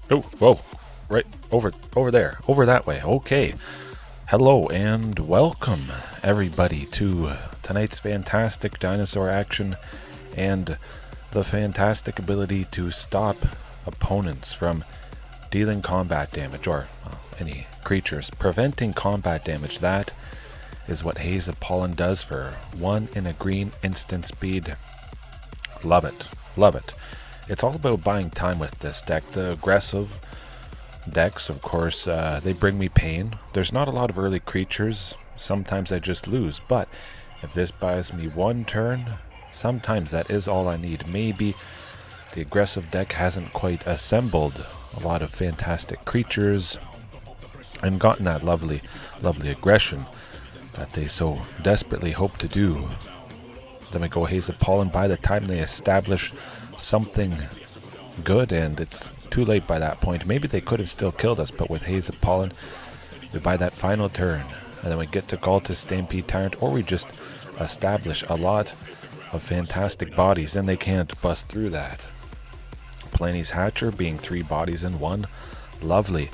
Oh, whoa. Right over there. Over that way. Okay. Hello and welcome everybody to tonight's fantastic dinosaur action and the fantastic ability to stop opponents from dealing combat damage or any creatures. Preventing combat damage. That is what Haze of Pollen does for 1 in a green instant speed. Love it. Love it. It's all about buying time with this deck. The aggressive decks, of course, they bring me pain. There's not a lot of early creatures. Sometimes I just lose. But if this buys me 1 turn, sometimes that is all I need. Maybe the aggressive deck hasn't quite assembled a lot of fantastic creatures and gotten that lovely aggression that they so desperately hope to do. Then we go Haze of Pollen. By the time they establish something good, and it's too late by that point. Maybe they could have still killed us, but with Haze of Pollen, we buy that final turn, and then we get to Ghalta, Stampede Tyrant, or we just establish a lot of fantastic bodies, and they can't bust through that. Palani's Hatcher being 3 bodies in 1. Lovely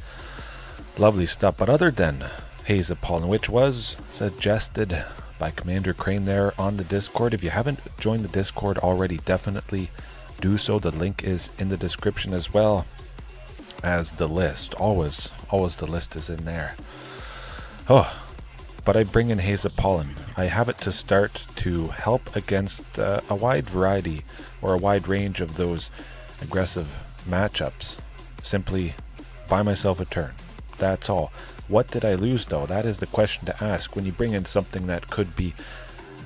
stuff. But other than Haze of Pollen, which was suggested by Commander Crane there on the Discord. If you haven't joined the Discord already, definitely do so. The link is in the description as well as the list. Always the list is in there. Oh, but I bring in Haze of Pollen. I have it to start to help against a wide variety or a wide range of those aggressive matchups. Simply buy myself a turn. That's all. What did I lose, though? That is the question to ask when you bring in something that could be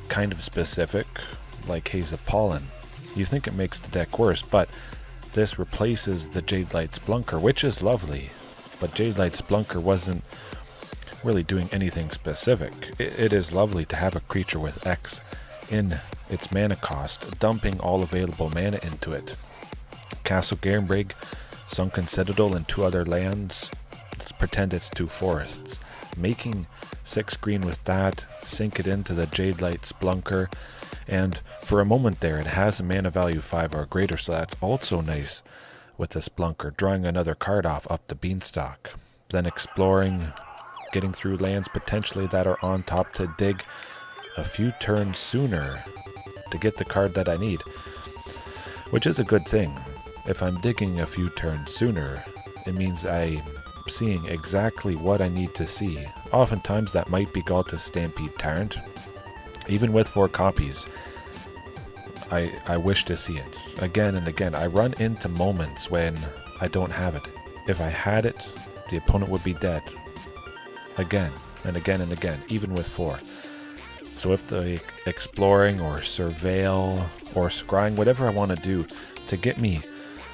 kind of specific, like Haze of Pollen. You think it makes the deck worse, but this replaces the Jadelight Splunker, which is lovely. But Jadelight Splunker wasn't really doing anything specific. It is lovely to have a creature with X in its mana cost, dumping all available mana into it. Castle Garenbrig, Sunken Citadel, and 2 other lands. Let's pretend it's 2 forests. Making 6 green with that, sink it into the Jadelight Splunker, and for a moment there it has a mana value 5 or greater, so that's also nice with the Splunker. Drawing another card off, Up the Beanstalk. Then exploring, getting through lands potentially that are on top to dig a few turns sooner to get the card that I need, which is a good thing. If I'm digging a few turns sooner, it means I'm seeing exactly what I need to see. Oftentimes that might be Ghalta Stampede Tyrant. Even with 4 copies, I wish to see it again and again. I run into moments when I don't have it. If I had it, the opponent would be dead. Again and again and again, even with 4. So if the exploring or surveil or scrying, whatever I want to do to get me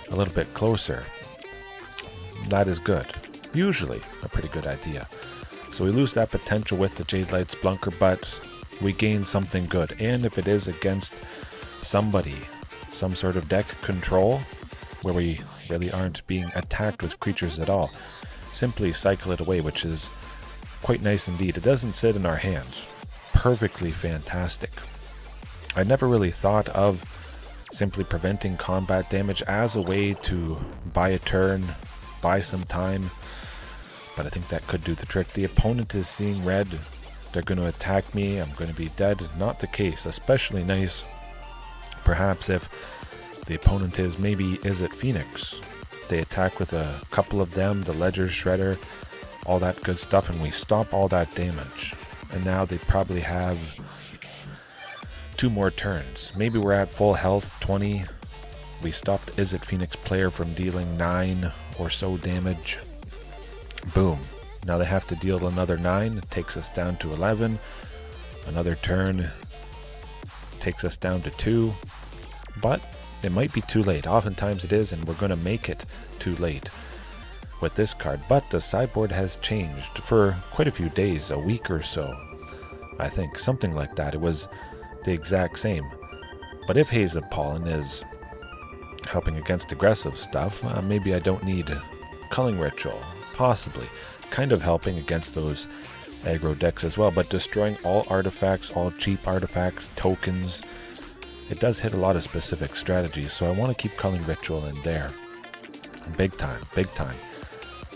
a little bit closer, that is good. Usually a pretty good idea. So we lose that potential with the Jadelight Splunker, but we gain something good. And if it is against somebody, some sort of deck control, where we really aren't being attacked with creatures at all, simply cycle it away, which is quite nice indeed. It doesn't sit in our hands. Perfectly fantastic. I never really thought of simply preventing combat damage as a way to buy a turn, buy some time, but I think that could do the trick. The opponent is seeing red. They're going to attack me. I'm going to be dead. Not the case. Especially nice, perhaps, if the opponent is maybe Izzet Phoenix. They attack with a couple of them, the Ledger Shredder, all that good stuff, and we stop all that damage. And now they probably have 2 more turns. Maybe we're at full health, 20. We stopped Izzet Phoenix player from dealing 9 or so damage. Boom. Now they have to deal another 9. It takes us down to 11. Another turn takes us down to 2. But it might be too late. Oftentimes it is, and we're going to make it too late with this card. But the sideboard has changed for quite a few days, a week or so. I think something like that. It was the exact same. But if Haze of Pollen is helping against aggressive stuff, maybe I don't need Culling Ritual. Possibly. Kind of helping against those aggro decks as well, but destroying all artifacts, all cheap artifacts, tokens, it does hit a lot of specific strategies, so I want to keep Culling Ritual in there. Big time, big time.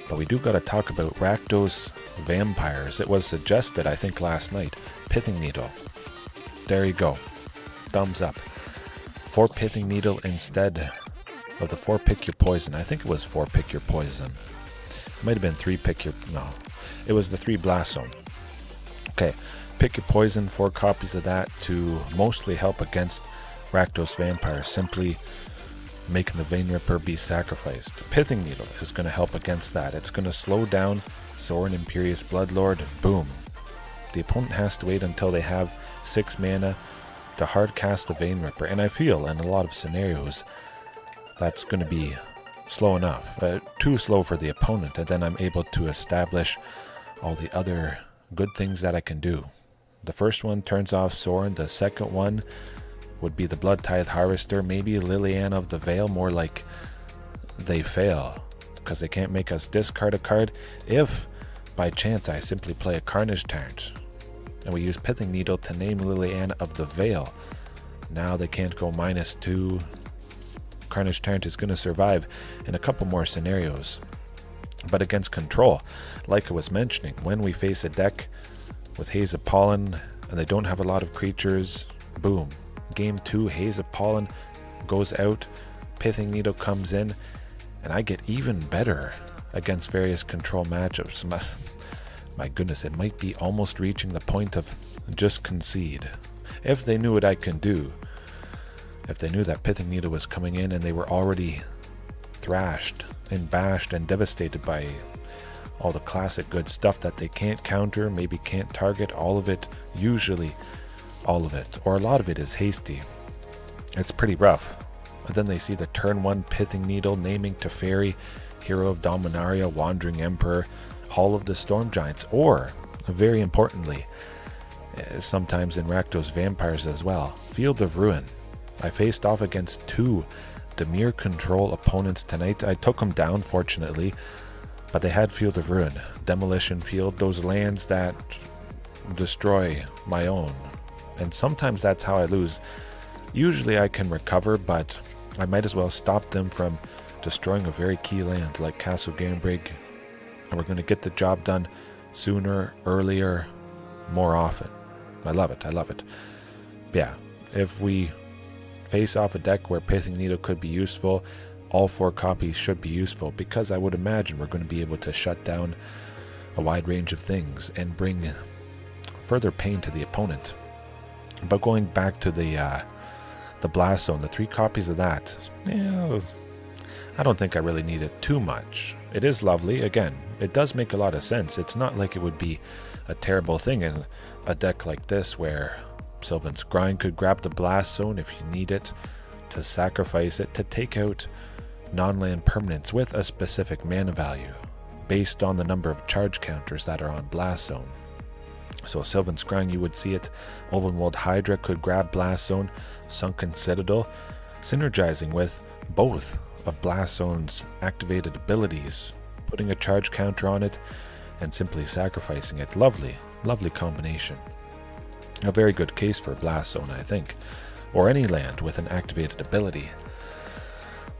But we do got to talk about Rakdos Vampires. It was suggested, I think, last night. Pithing Needle. There you go. Thumbs up. 4 Pithing Needle instead of the 4 Pick Your Poison. I think it was 4 Pick Your Poison. It might have been 3 Pick Your... No. It was the 3 Blast Zone. Okay. Pick Your Poison, 4 copies of that to mostly help against Rakdos Vampires. Simply making the Vein Ripper be sacrificed. Pithing Needle is going to help against that. It's going to slow down Sorin Imperious Bloodlord. Boom. The opponent has to wait until they have 6 mana to hard cast the Vein Ripper. And I feel in a lot of scenarios that's going to be slow enough. Too slow for the opponent. And then I'm able to establish all the other good things that I can do. The first one turns off Sorin. The second one would be the Blood Tithe Harvester, maybe Liliana of the Veil, more like they fail because they can't make us discard a card. If by chance I simply play a Carnage Tyrant and we use Pithing Needle to name Liliana of the Veil, now they can't go -2. Carnage Tyrant is going to survive in a couple more scenarios. But against Control, like I was mentioning, when we face a deck with Haze of Pollen and they don't have a lot of creatures, boom. Game 2, Haze of Pollen goes out, Pithing Needle comes in, and I get even better against various Control matchups. My goodness, it might be almost reaching the point of just concede. If they knew what I can do, if they knew that Pithing Needle was coming in and they were already thrashed and bashed and devastated by all the classic good stuff that they can't counter, maybe can't target, all of it, usually all of it, or a lot of it is hasty. It's pretty rough. But then they see the turn 1 Pithing Needle, naming Teferi, Hero of Dominaria, Wandering Emperor, Hall of the Storm Giants, or, very importantly, sometimes in Rakdos Vampires as well, Field of Ruin. I faced off against 2 Dimir Control opponents tonight. I took them down, fortunately, but they had Field of Ruin, Demolition Field, those lands that destroy my own. And sometimes that's how I lose. Usually I can recover, but I might as well stop them from destroying a very key land like Castle Garenbrig. And we're going to get the job done sooner, earlier, more often. I love it. I love it. Yeah, if we face off a deck where Pithing Needle could be useful, all 4 copies should be useful, because I would imagine we're going to be able to shut down a wide range of things and bring further pain to the opponent. But going back to the Blast Zone, the 3 copies of that, yeah, I don't think I really need it too much. It is lovely. Again, it does make a lot of sense. It's not like it would be a terrible thing in a deck like this where Sylvan Scrying could grab the Blast Zone if you need it, to sacrifice it, to take out non-land permanents with a specific mana value based on the number of charge counters that are on Blast Zone. So Sylvan Scrying, you would see it. Ulvenwald Hydra could grab Blast Zone. Sunken Citadel, synergizing with both of Blast Zone's activated abilities, putting a charge counter on it and simply sacrificing it. Lovely, lovely combination. A very good case for Blast Zone, I think, or any land with an activated ability.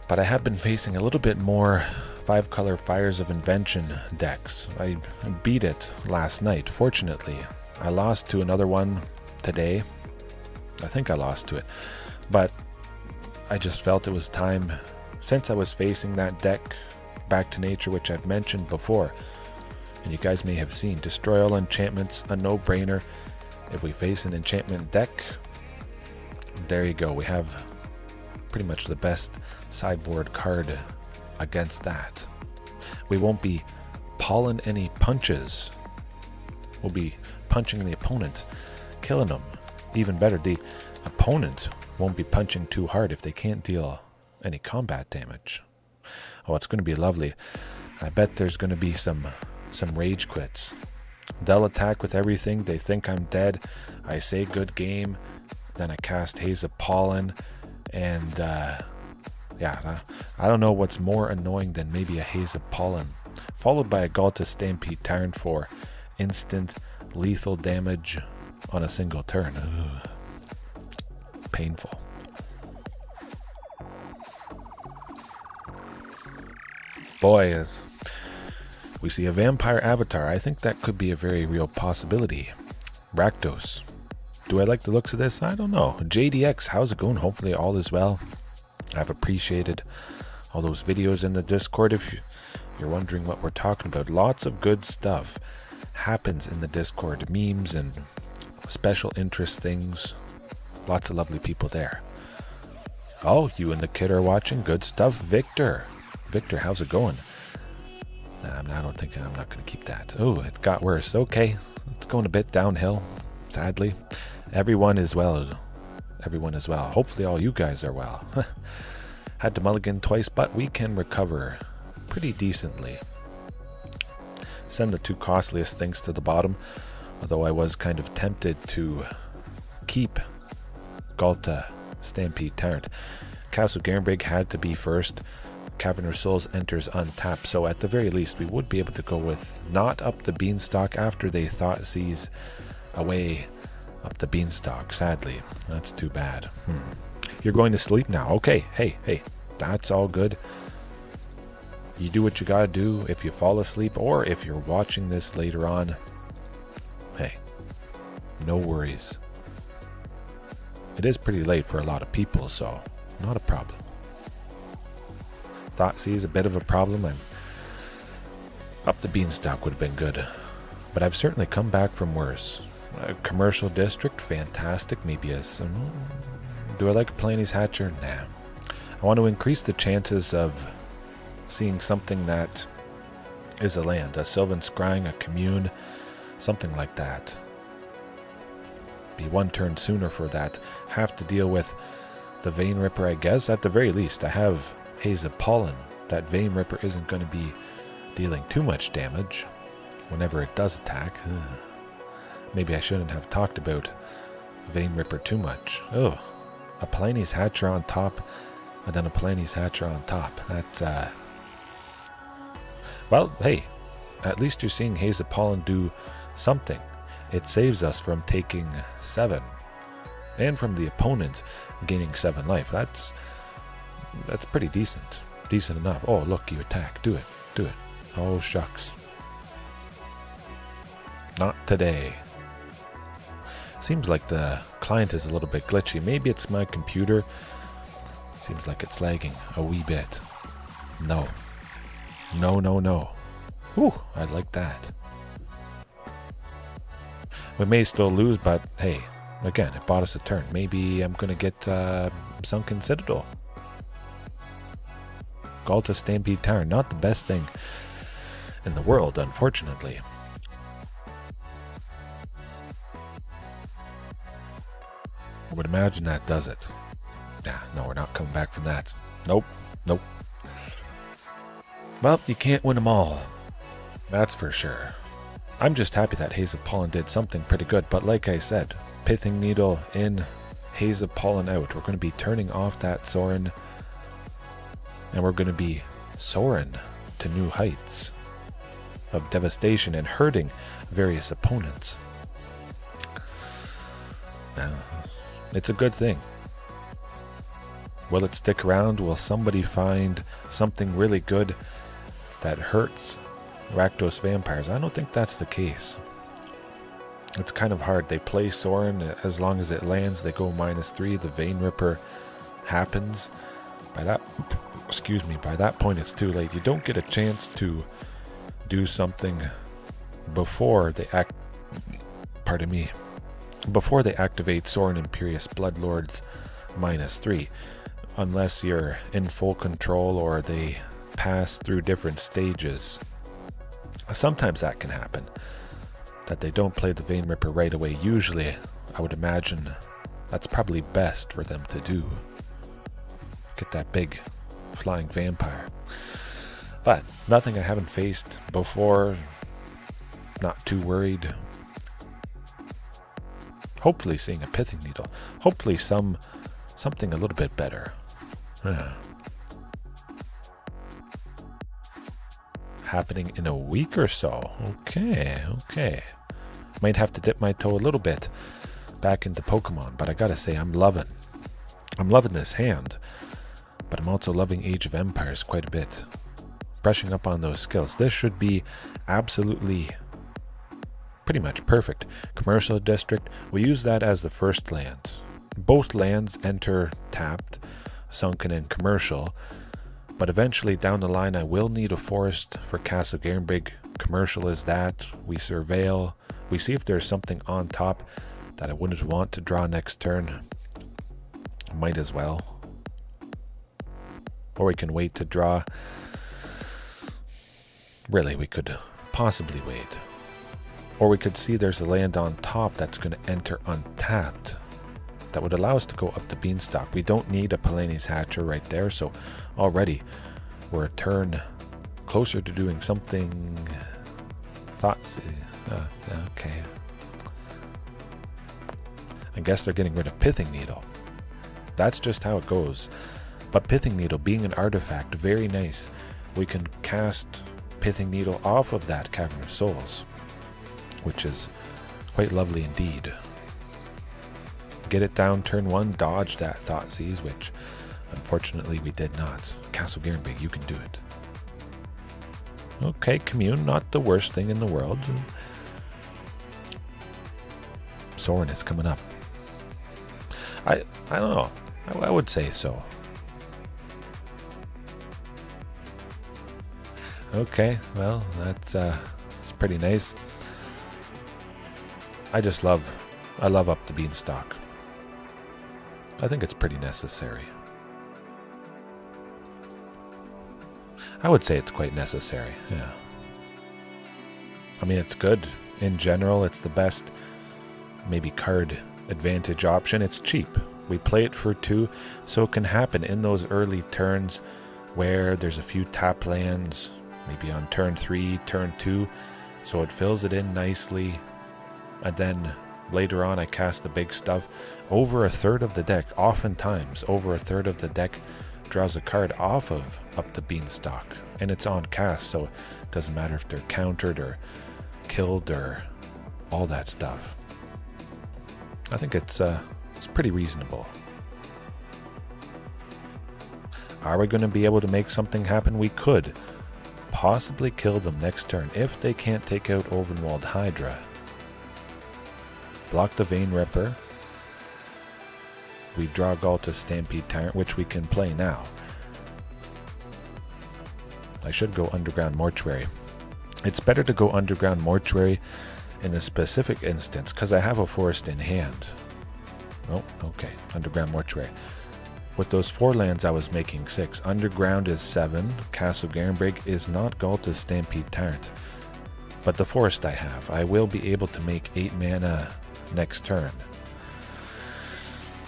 But I have been facing a little bit more 5-color Fires of Invention decks. I beat it last night, fortunately. I lost to another one today. I think I lost to it. But I just felt it was time, since I was facing that deck, Back to Nature, which I've mentioned before, and you guys may have seen, destroy all enchantments, a no-brainer. If we face an enchantment deck, there you go. We have pretty much the best sideboard card against that. We won't be pulling any punches. We'll be punching the opponent, killing them. Even better, the opponent won't be punching too hard if they can't deal any combat damage. Oh, it's going to be lovely. I bet there's going to be some rage quits. They'll attack with everything. They think I'm dead. I say good game. Then I cast Haze of Pollen. And yeah, I don't know what's more annoying than maybe a Haze of Pollen, followed by a Ghalta Stampede Tyrant for instant lethal damage on a single turn. Ugh. Painful. boy, we see a vampire avatar. I think that could be a very real possibility. Rakdos. Do I like the looks of this? I don't know. JDX, how's it going? Hopefully all is well. I've appreciated all those videos in the Discord. If you're wondering what we're talking about, lots of good stuff happens in the Discord. Memes and special interest things. Lots of lovely people there. Oh, you and the kid are watching. Good stuff. Victor, how's it going? I don't think I'm not going to keep that. Oh, it got worse. Okay, it's going a bit downhill, sadly. Everyone is well. Hopefully all you guys are well. Had to mulligan twice, but we can recover pretty decently. Send the two costliest things to the bottom, although I was kind of tempted to keep Ghalta Stampede Tyrant. Castle Garenbrig had to be first. Cavern of Souls enters untapped, so at the very least we would be able to go with not Up the Beanstalk after they thought sees away Up the Beanstalk. Sadly, that's too bad. You're going to sleep now. Okay, hey, that's all good. You do what you gotta do if you fall asleep, or if you're watching this later on. Hey, no worries. It is pretty late for a lot of people, so not a problem. Thoughtsee is a bit of a problem. Up the Beanstalk would have been good, but I've certainly come back from worse. A commercial district, fantastic. Maybe do I like Palani's Hatcher? Nah. I want to increase the chances of seeing something that is a land, a Sylvan Scrying, a Commune, something like that. Be one turn sooner for that. Have to deal with the Vein Ripper, I guess. At the very least, I have Haze of Pollen. That Vein Ripper isn't going to be dealing too much damage whenever it does attack. Maybe I shouldn't have talked about Vein Ripper too much. Oh, a Palani's Hatcher on top, and then a Palani's Hatcher on top. That's, well, hey, at least you're seeing Haze of Pollen do something. It saves us from taking 7, and from the opponent gaining 7 life. That's pretty decent. Decent enough. Oh, look, you attack. Do it. Oh, shucks. Not today. Seems like the client is a little bit glitchy. Maybe it's my computer. Seems like it's lagging a wee bit. No. Ooh, I like that. We may still lose, but hey, again, it bought us a turn. Maybe I'm going to get Sunken Citadel. Ghalta Stampede Tyrant, not the best thing in the world, unfortunately. I would imagine that does it. No, we're not coming back from that. Nope. Well, you can't win them all. That's for sure. I'm just happy that Haze of Pollen did something pretty good, but like I said, Pithing Needle in, Haze of Pollen out. We're going to be turning off that Sorin, and we're going to be soaring to new heights of devastation and hurting various opponents. It's a good thing. Will it stick around? Will somebody find something really good that hurts Rakdos Vampires? I don't think that's the case. It's kind of hard. They play Sorin. As long as it lands, they go -3. The Vein Ripper happens. By that point, it's too late. You don't get a chance to do something before they before they activate Sorin Imperious Bloodlords -3, unless you're in full control or they pass through different stages. Sometimes that can happen, that they don't play the Vein Ripper right away. Usually, I would imagine that's probably best for them to do. Get that big flying vampire. But nothing I haven't faced before. Not too worried. Hopefully seeing a Pithing Needle. Hopefully something a little bit better. Happening in a week or so. Okay. Might have to dip my toe a little bit back into Pokemon, but I gotta say I'm loving this hand. But I'm also loving Age of Empires quite a bit. brushing up on those skills. This should be absolutely pretty much perfect. Commercial district, we use that as the first land. Both lands enter tapped, sunken and commercial, but eventually down the line I will need a forest for Castle Garenbrig. Commercial is that. We surveil, we see if there's something on top that I wouldn't want to draw next turn. Might as well. Or we can wait to draw. Really, we could possibly wait. Or we could see there's a land on top that's going to enter untapped. That would allow us to go up the Beanstalk. We don't need a Palani's Hatcher right there, so already we're a turn closer to doing something. Thoughts? Okay. I guess they're getting rid of Pithing Needle. That's just how it goes. But Pithing Needle being an artifact, very nice. We can cast Pithing Needle off of that Cavern of Souls, which is quite lovely indeed. Get it down turn 1, dodge that Thoughtseize, which unfortunately we did not. Castle Garenbrig, you can do it. Okay, Commune, not the worst thing in the world. Sorin is coming up. I don't know. I would say so. Okay, well, that's it's pretty nice. I love Up the Beanstalk. I think it's pretty necessary. I would say it's quite necessary, yeah. I mean, it's good. In general, it's the best, maybe card advantage option. It's cheap. We play it for 2, so it can happen in those early turns where there's a few tap lands, maybe on turn 3, turn 2, so it fills it in nicely, and then later on I cast the big stuff. Over a third of the deck, oftentimes over a third of the deck draws a card off of Up the Beanstalk, and it's on cast, so it doesn't matter if they're countered or killed or all that stuff. I think it's pretty reasonable. Are we going to be able to make something happen? We could possibly kill them next turn if they can't take out Ulvenwald Hydra. Block the Vein Ripper. We draw Ghalta Stampede Tyrant, which we can play now. I should go Underground Mortuary. It's better to go Underground Mortuary in this specific instance because I have a forest in hand. Oh, okay. Underground Mortuary. With those 4 lands I was making 6. Underground is 7. Castle Garenbrig is not Ghalta's Stampede Tyrant. But the forest I have, I will be able to make 8 mana next turn.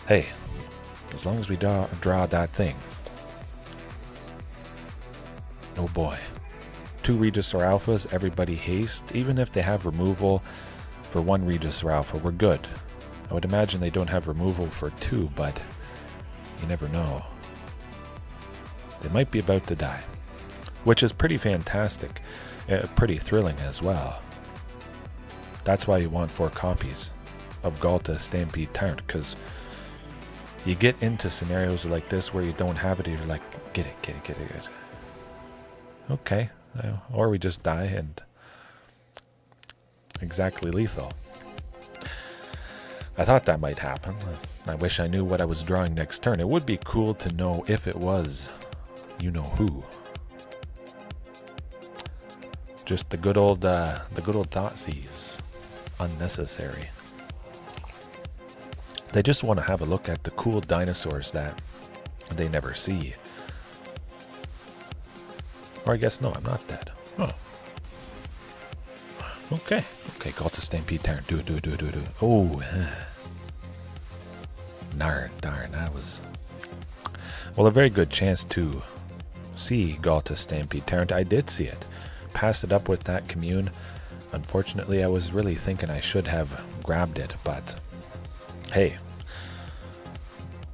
Hey, as long as we draw that thing. Oh boy. 2 Regisaur Alphas, everybody haste. Even if they have removal for 1 Regisaur Alpha, we're good. I would imagine they don't have removal for 2, but you never know. They might be about to die, which is pretty fantastic, pretty thrilling as well. That's why you want 4 copies of Ghalta Stampede Tyrant, because you get into scenarios like this where you don't have it, and you're like, get it. Okay, or we just die and exactly lethal. I thought that might happen. I wish I knew what I was drawing next turn. It would be cool to know if it was you-know-who. Just the good old Thoughtseize. Unnecessary. They just want to have a look at the cool dinosaurs that they never see. Or I guess, no, I'm not dead. Oh. Okay, Ghalta Stampede Tyrant. Do it. Oh, darn, that was... Well, a very good chance to see Ghalta Stampede Tyrant. I did see it. Passed it up with that Commune. Unfortunately, I was really thinking I should have grabbed it, but hey,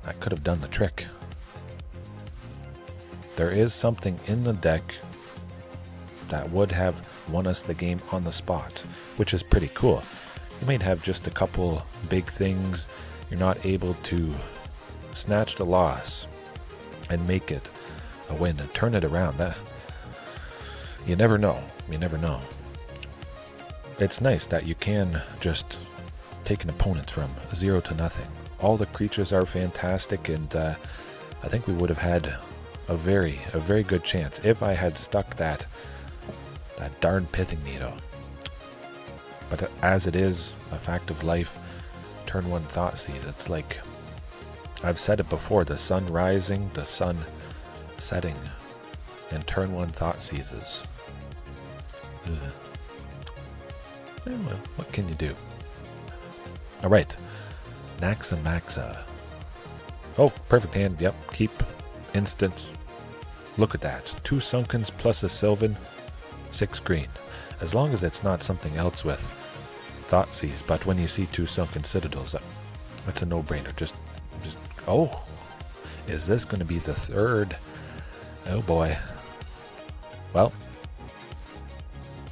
I could have done the trick. There is something in the deck that would have won us the game on the spot, which is pretty cool. You might have just a couple big things. You're not able to snatch the loss and make it a win and turn it around. you never know. You never know. It's nice that you can just take an opponent from 0 to nothing. All the creatures are fantastic, and I think we would have had a very good chance if I had stuck that darn Pithing Needle. But as it is, a fact of life, turn 1 Thoughtseize. It's like, I've said it before, the sun rising, the sun setting, and turn 1 Thoughtseizes. Well, what can you do? Alright, Naxa Maxa. Oh, perfect hand, yep, keep, instant. Look at that, 2 Sunkens plus a Sylvan, 6 green. As long as it's not something else with Thoughtseize, but when you see 2 Sunken Citadels, that's a no-brainer. Just, oh, is this going to be the 3rd? Oh boy. Well,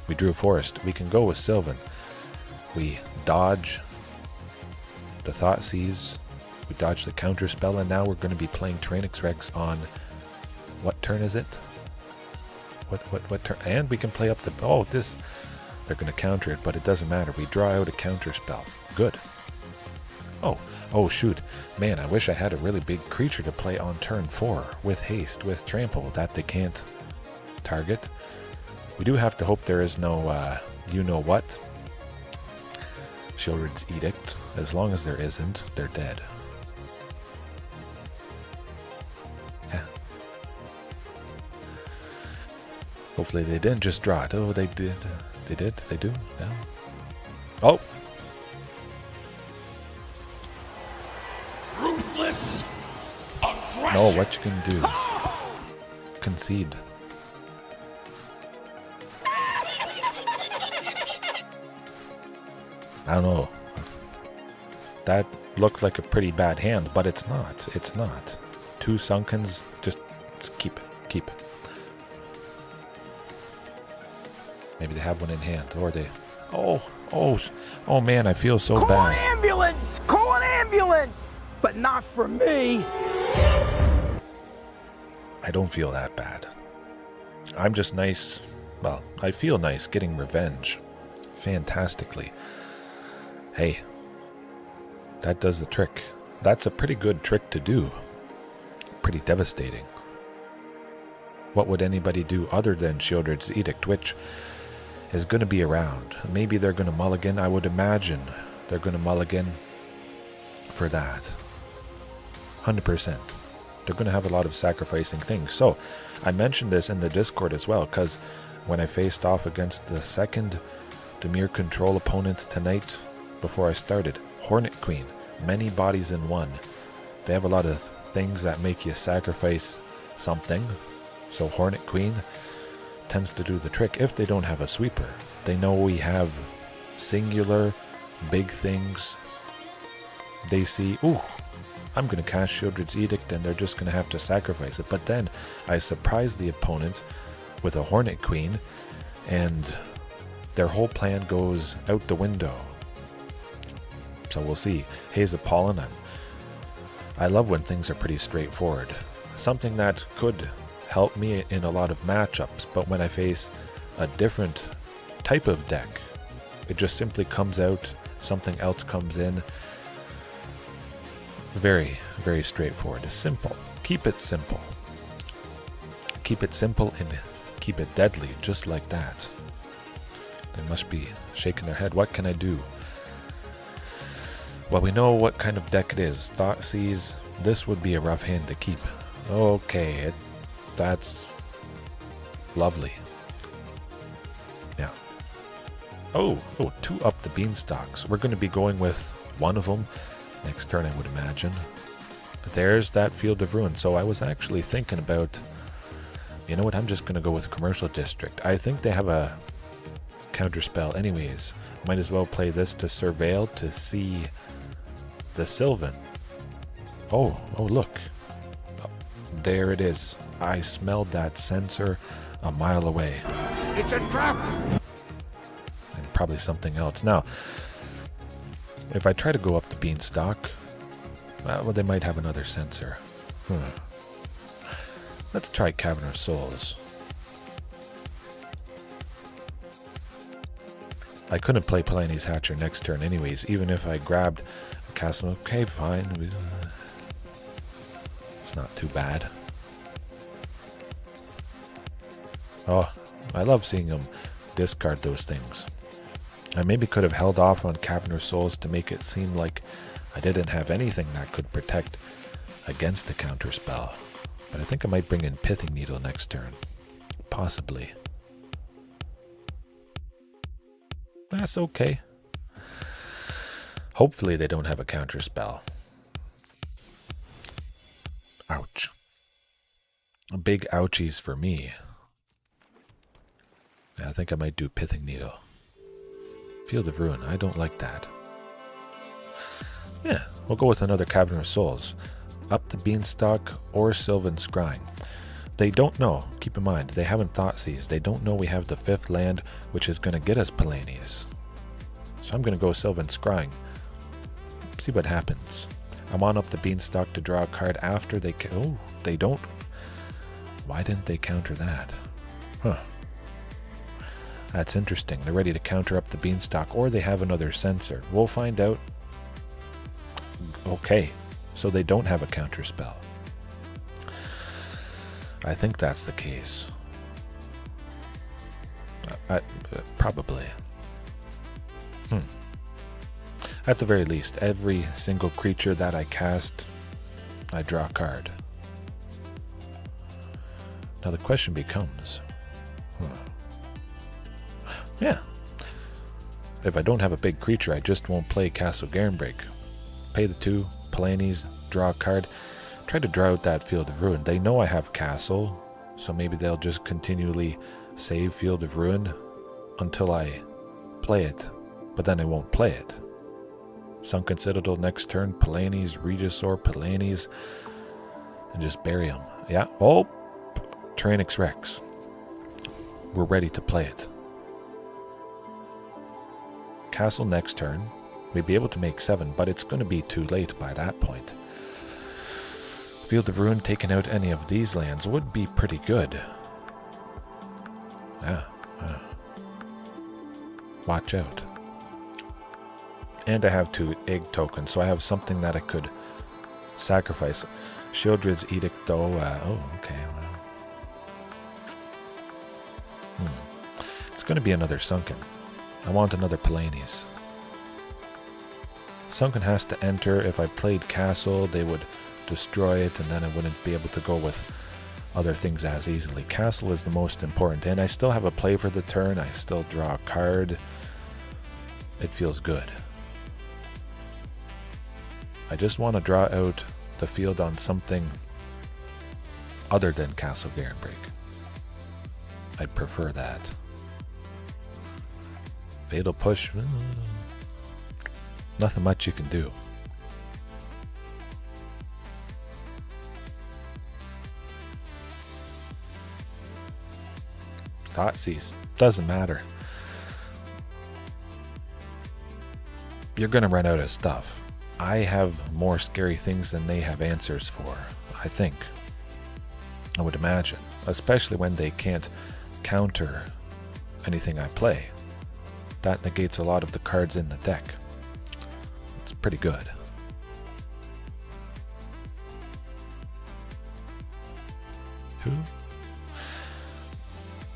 we drew a forest. We can go with Sylvan. We dodge the Thoughtseize, we dodge the counter spell, and now we're going to be playing Tyrranax Rex on, what turn is it? What turn? And we can play up the, oh, this, they're going to counter it, but it doesn't matter. We draw out a counter spell. Good. Oh shoot. Man, I wish I had a really big creature to play on turn 4 with haste, with trample, that they can't target. We do have to hope there is no, you-know-what. Sheoldred's Edict. As long as there isn't, they're dead. Yeah. Hopefully they didn't just draw it. Oh, they did. They did? They do? No. Oh! Ruthless aggression. No, what you can do? Concede. I don't know. That looks like a pretty bad hand, but it's not. It's not. 2 Sunkens, just keep it. Keep it. Maybe they have one in hand, or they... Oh man, I feel so bad. Call an ambulance! Call an ambulance! But not for me! I don't feel that bad. I'm just nice... Well, I feel nice getting revenge. Fantastically. Hey, that does the trick. That's a pretty good trick to do. Pretty devastating. What would anybody do other than Sheoldred's Edict, which is going to be around? Maybe they're going to mulligan. I would imagine they're going to mulligan for that. 100%. They're going to have a lot of sacrificing things. So, I mentioned this in the Discord as well, because when I faced off against the second Dimir Control opponent tonight, before I started, Hornet Queen, many bodies in one. They have a lot of things that make you sacrifice something. So Hornet Queen tends to do the trick if they don't have a sweeper. They know we have singular big things. They see, ooh, I'm going to cast Sheoldred's Edict, and they're just going to have to sacrifice it. But then I surprise the opponent with a Hornet Queen, and their whole plan goes out the window. So we'll see. Haze of Pollen. I love when things are pretty straightforward. Something that could help me in a lot of matchups, but when I face a different type of deck, it just simply comes out, something else comes in. Very, very straightforward. Simple. Keep it simple. Keep it simple and keep it deadly, just like that. They must be shaking their head. What can I do? Well, we know what kind of deck it is. Thoughtseize. This would be a rough hand to keep. Okay, that's lovely. Yeah. Oh, 2 Up the Beanstalks. We're going to be going with one of them next turn, I would imagine. There's that Field of Ruin. So I was actually thinking about, you know what, I'm just going to go with Commercial District. I think they have a counterspell anyways. Might as well play this to surveil to see the Sylvan. Oh, look. Oh, there it is. I smelled that sensor a mile away. It's a trap! And probably something else. Now, if I try to go up the Beanstalk, well, they might have another sensor. Let's try Cavern of Souls. I couldn't play Palani's Hatcher next turn anyways, even if I grabbed a castle. Okay, fine. It's not too bad. Oh, I love seeing him discard those things. I maybe could have held off on Cavern of Souls to make it seem like I didn't have anything that could protect against the counter spell. But I think I might bring in Pithing Needle next turn. Possibly. That's okay. Hopefully they don't have a counter spell. Ouch. Big ouchies for me. Yeah, I think I might do Pithing Needle. Field of Ruin, I don't like that. Yeah, we'll go with another Cavern of Souls. Up the Beanstalk or Sylvan Scrying. They don't know, keep in mind, they haven't thought seized. They don't know we have the 5th land, which is going to get us Palani's. So I'm going to go Sylvan Scrying. See what happens. I'm on Up the Beanstalk to draw a card after they... Oh, they don't. Why didn't they counter that? Huh. That's interesting. They're ready to counter Up the Beanstalk, or they have another sensor. We'll find out. Okay, so they don't have a counter spell. I think that's the case. Probably. At the very least, every single creature that I cast, I draw a card. Now the question becomes, yeah, if I don't have a big creature, I just won't play Castle Garenbrig. Pay the 2, Palani's, draw a card. Try to draw out that Field of Ruin. They know I have Castle, so maybe they'll just continually save Field of Ruin until I play it, but then I won't play it. Sunken Citadel next turn, Palani's, Regisaur, Palani's, and just bury them. Yeah, oh, Tyrranax Rex. We're ready to play it. Castle next turn. We'd be able to make 7, but it's going to be too late by that point. Field of Ruin taking out any of these lands would be pretty good. Watch out. And I have 2 egg tokens, so I have something that I could sacrifice. Shieldred's Edict, though. Okay. Well. It's going to be another Sunken. I want another Palani's. Sunken has to enter. If I played Castle, they would destroy it, and then I wouldn't be able to go with other things as easily. Castle is the most important, and I still have a play for the turn. I still draw a card. It feels good. I just want to draw out the field on something other than Castle Garenbrig. I'd prefer that. Fatal Push, nothing much you can do. Thoughtseize, doesn't matter. You're gonna run out of stuff. I have more scary things than they have answers for, I think. I would imagine, especially when they can't counter anything I play. That negates a lot of the cards in the deck. It's pretty good.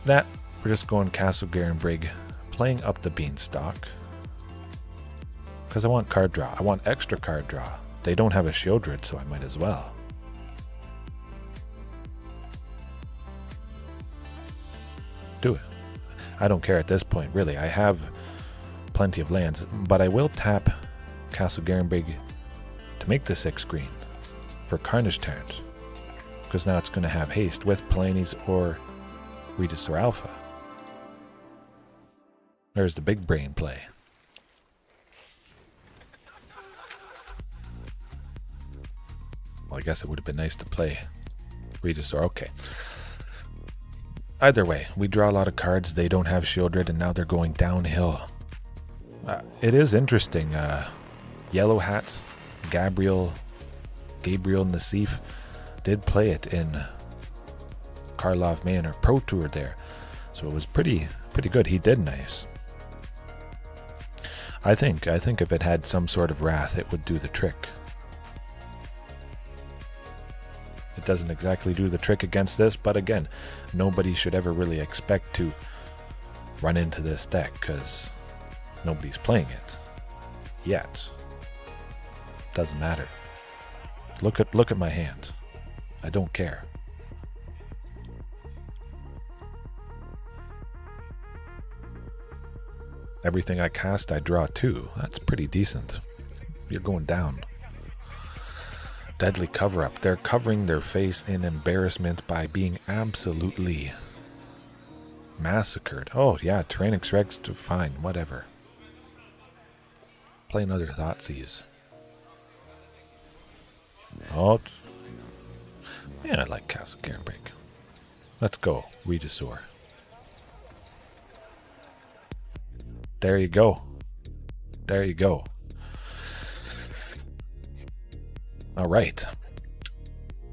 That, we're just going Castle Garenbrig, playing Up the Beanstalk. Because I want card draw. I want extra card draw. They don't have a Shieldred, so I might as well. Do it. I don't care at this point, really. I have plenty of lands, but I will tap Castle Garenbrig to make the 6 green for Carnage Tyrant, because now it's going to have haste with Palani's or Regisaur Alpha. There's the big brain play. Well, I guess it would have been nice to play Regisaur. Okay. Either way, we draw a lot of cards. They don't have Shieldred, and now they're going downhill. It is interesting. Yellow Hat, Gabriel Nassif did play it in Karlov Manor Pro Tour there, so it was pretty good. He did nice. I think if it had some sort of wrath, it would do the trick. It doesn't exactly do the trick against this, but again, nobody should ever really expect to run into this deck because nobody's playing it yet. Doesn't matter. Look at my hand. I don't care. Everything I cast, I draw 2. That's pretty decent. You're going down. Deadly cover-up. They're covering their face in embarrassment by being absolutely massacred. Oh, yeah, Tyrranax Rex, fine, whatever. Play another Thoughtseize. Oh, yeah, I like Castle Garenbrig. Let's go, Regisaur. There you go. There you go. All right.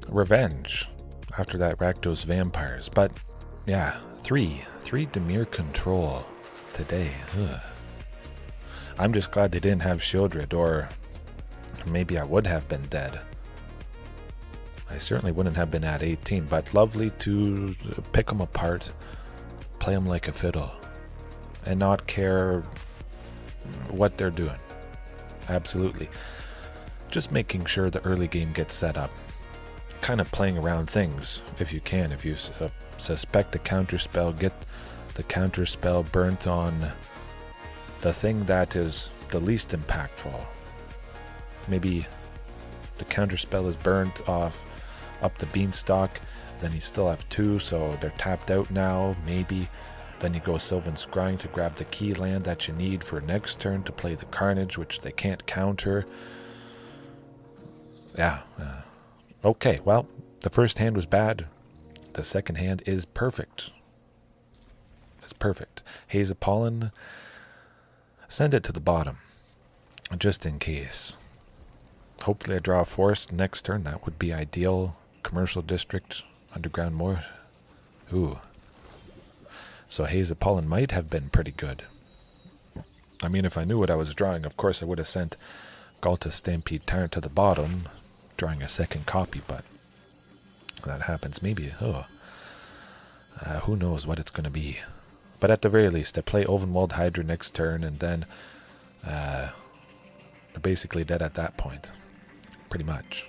Revenge. After that, Rakdos Vampires. But, yeah, 3 Dimir Control today. Ugh. I'm just glad they didn't have Shieldred, or maybe I would have been dead. I certainly wouldn't have been at 18, but lovely to pick them apart, play them like a fiddle, and not care what they're doing. Absolutely. Just making sure the early game gets set up. Kind of playing around things, if you can. If you suspect a counterspell, get the counterspell burnt on the thing that is the least impactful. Maybe the counterspell is burnt off Up the Beanstalk, then you still have 2, so they're tapped out now, maybe. Then you go Sylvan Scrying to grab the key land that you need for next turn to play the Carnage, which they can't counter. Yeah. Okay, well, the first hand was bad. The second hand is perfect. It's perfect. Haze of Pollen, send it to the bottom, just in case. Hopefully I draw a forest next turn. That would be ideal. Commercial District, Underground Mortuary. Ooh. So Haze of Pollen might have been pretty good. I mean, if I knew what I was drawing, of course I would have sent Ghalta Stampede Tyrant to the bottom, drawing a second copy, but that happens maybe. Who knows what it's going to be. But at the very least, I play Ulvenwald Hydra next turn, and then they're basically dead at that point. Pretty much.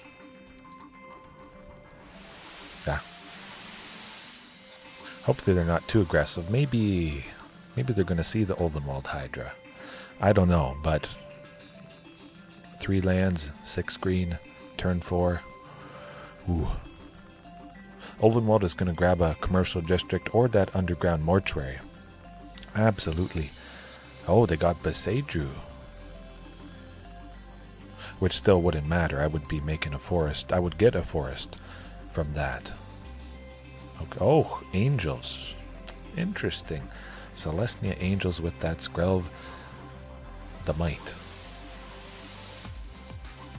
Yeah. Hopefully they're not too aggressive. Maybe they're going to see the Ulvenwald Hydra. I don't know, but 3 lands, 6 green, turn 4. Ooh. Ulvenwald is going to grab a commercial district or that underground mortuary. Absolutely. Oh, they got Beseju. Which still wouldn't matter. I would be making a forest. I would get a forest from that. Okay. Oh, Angels. Interesting. Selesnya Angels with that Skrelv the Might.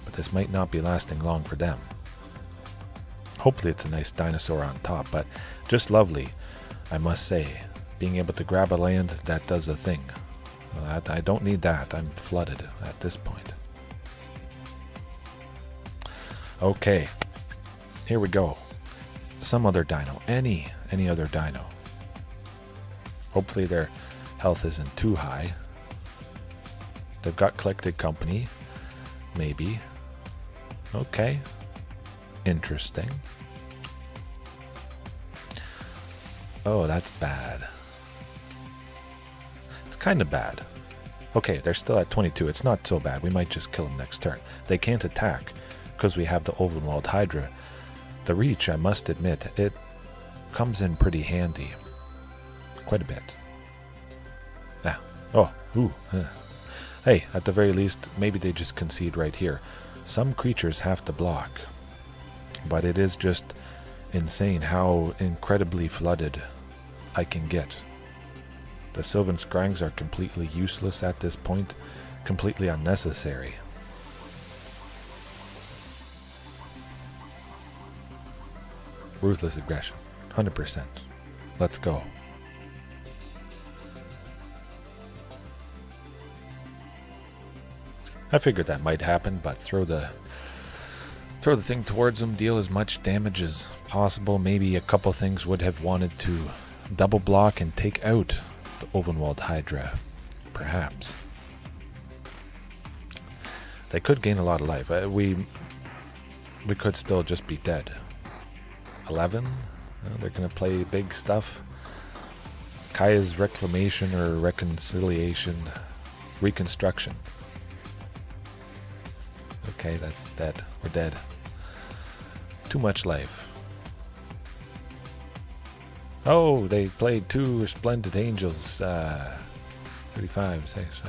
But this might not be lasting long for them. Hopefully it's a nice dinosaur on top, but just lovely, I must say. Being able to grab a land that does a thing. I don't need that. I'm flooded at this point. Okay. Here we go. Some other dino. Any other dino. Hopefully their health isn't too high. They've got Collected Company. Maybe. Okay. Interesting. Oh, that's bad. It's kind of bad. Okay, they're still at 22. It's not so bad. We might just kill them next turn. They can't attack because we have the Ulvenwald Hydra. The reach, I must admit, it comes in pretty handy. Quite a bit. Ah. Oh. Ooh. Hey, at the very least, maybe they just concede right here. Some creatures have to block. But it is just insane how incredibly flooded I can get. The Sylvan Scryings are completely useless at this point. Completely unnecessary. Ruthless aggression. 100%. Let's go. I figured that might happen, but throw the thing towards him, deal as much damage as possible. Maybe a couple things would have wanted to double block and take out the Ulvenwald Hydra. Perhaps. They could gain a lot of life. We could still just be dead. 11? They're going to play big stuff. Kaya's Reclamation or Reconciliation. Reconstruction. Okay, that's dead. We're dead. Too much life. Oh, they played 2 Resplendent Angels. 35, 6.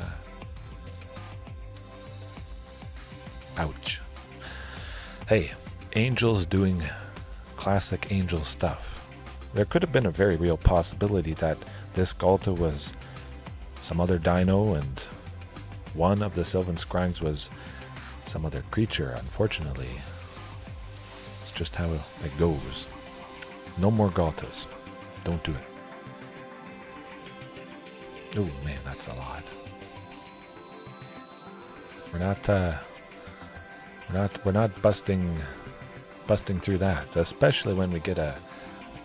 Ouch. Hey, Angels doing classic Angel stuff. There could have been a very real possibility that this Ghalta was some other dino and one of the Sylvan Scryings was some other creature. Unfortunately, it's just how it goes. No more Ghaltas. Don't do it. Oh man, that's a lot. We're not busting through that, especially when we get a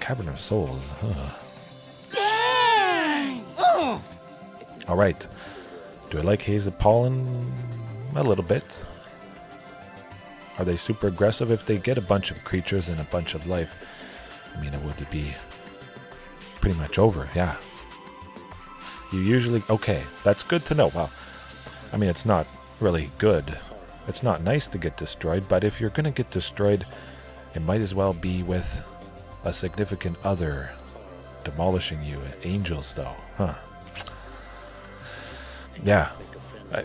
Cavern of Souls. Dang! All right. Do I like Haze of Pollen? A little bit. Are they super aggressive? If they get a bunch of creatures and a bunch of life, I mean, it would be pretty much over. Yeah. You usually... Okay, that's good to know. Well, I mean, it's not really good. It's not nice to get destroyed, but if you're going to get destroyed, it might as well be with a significant other demolishing you. Angels, though. Huh. Yeah.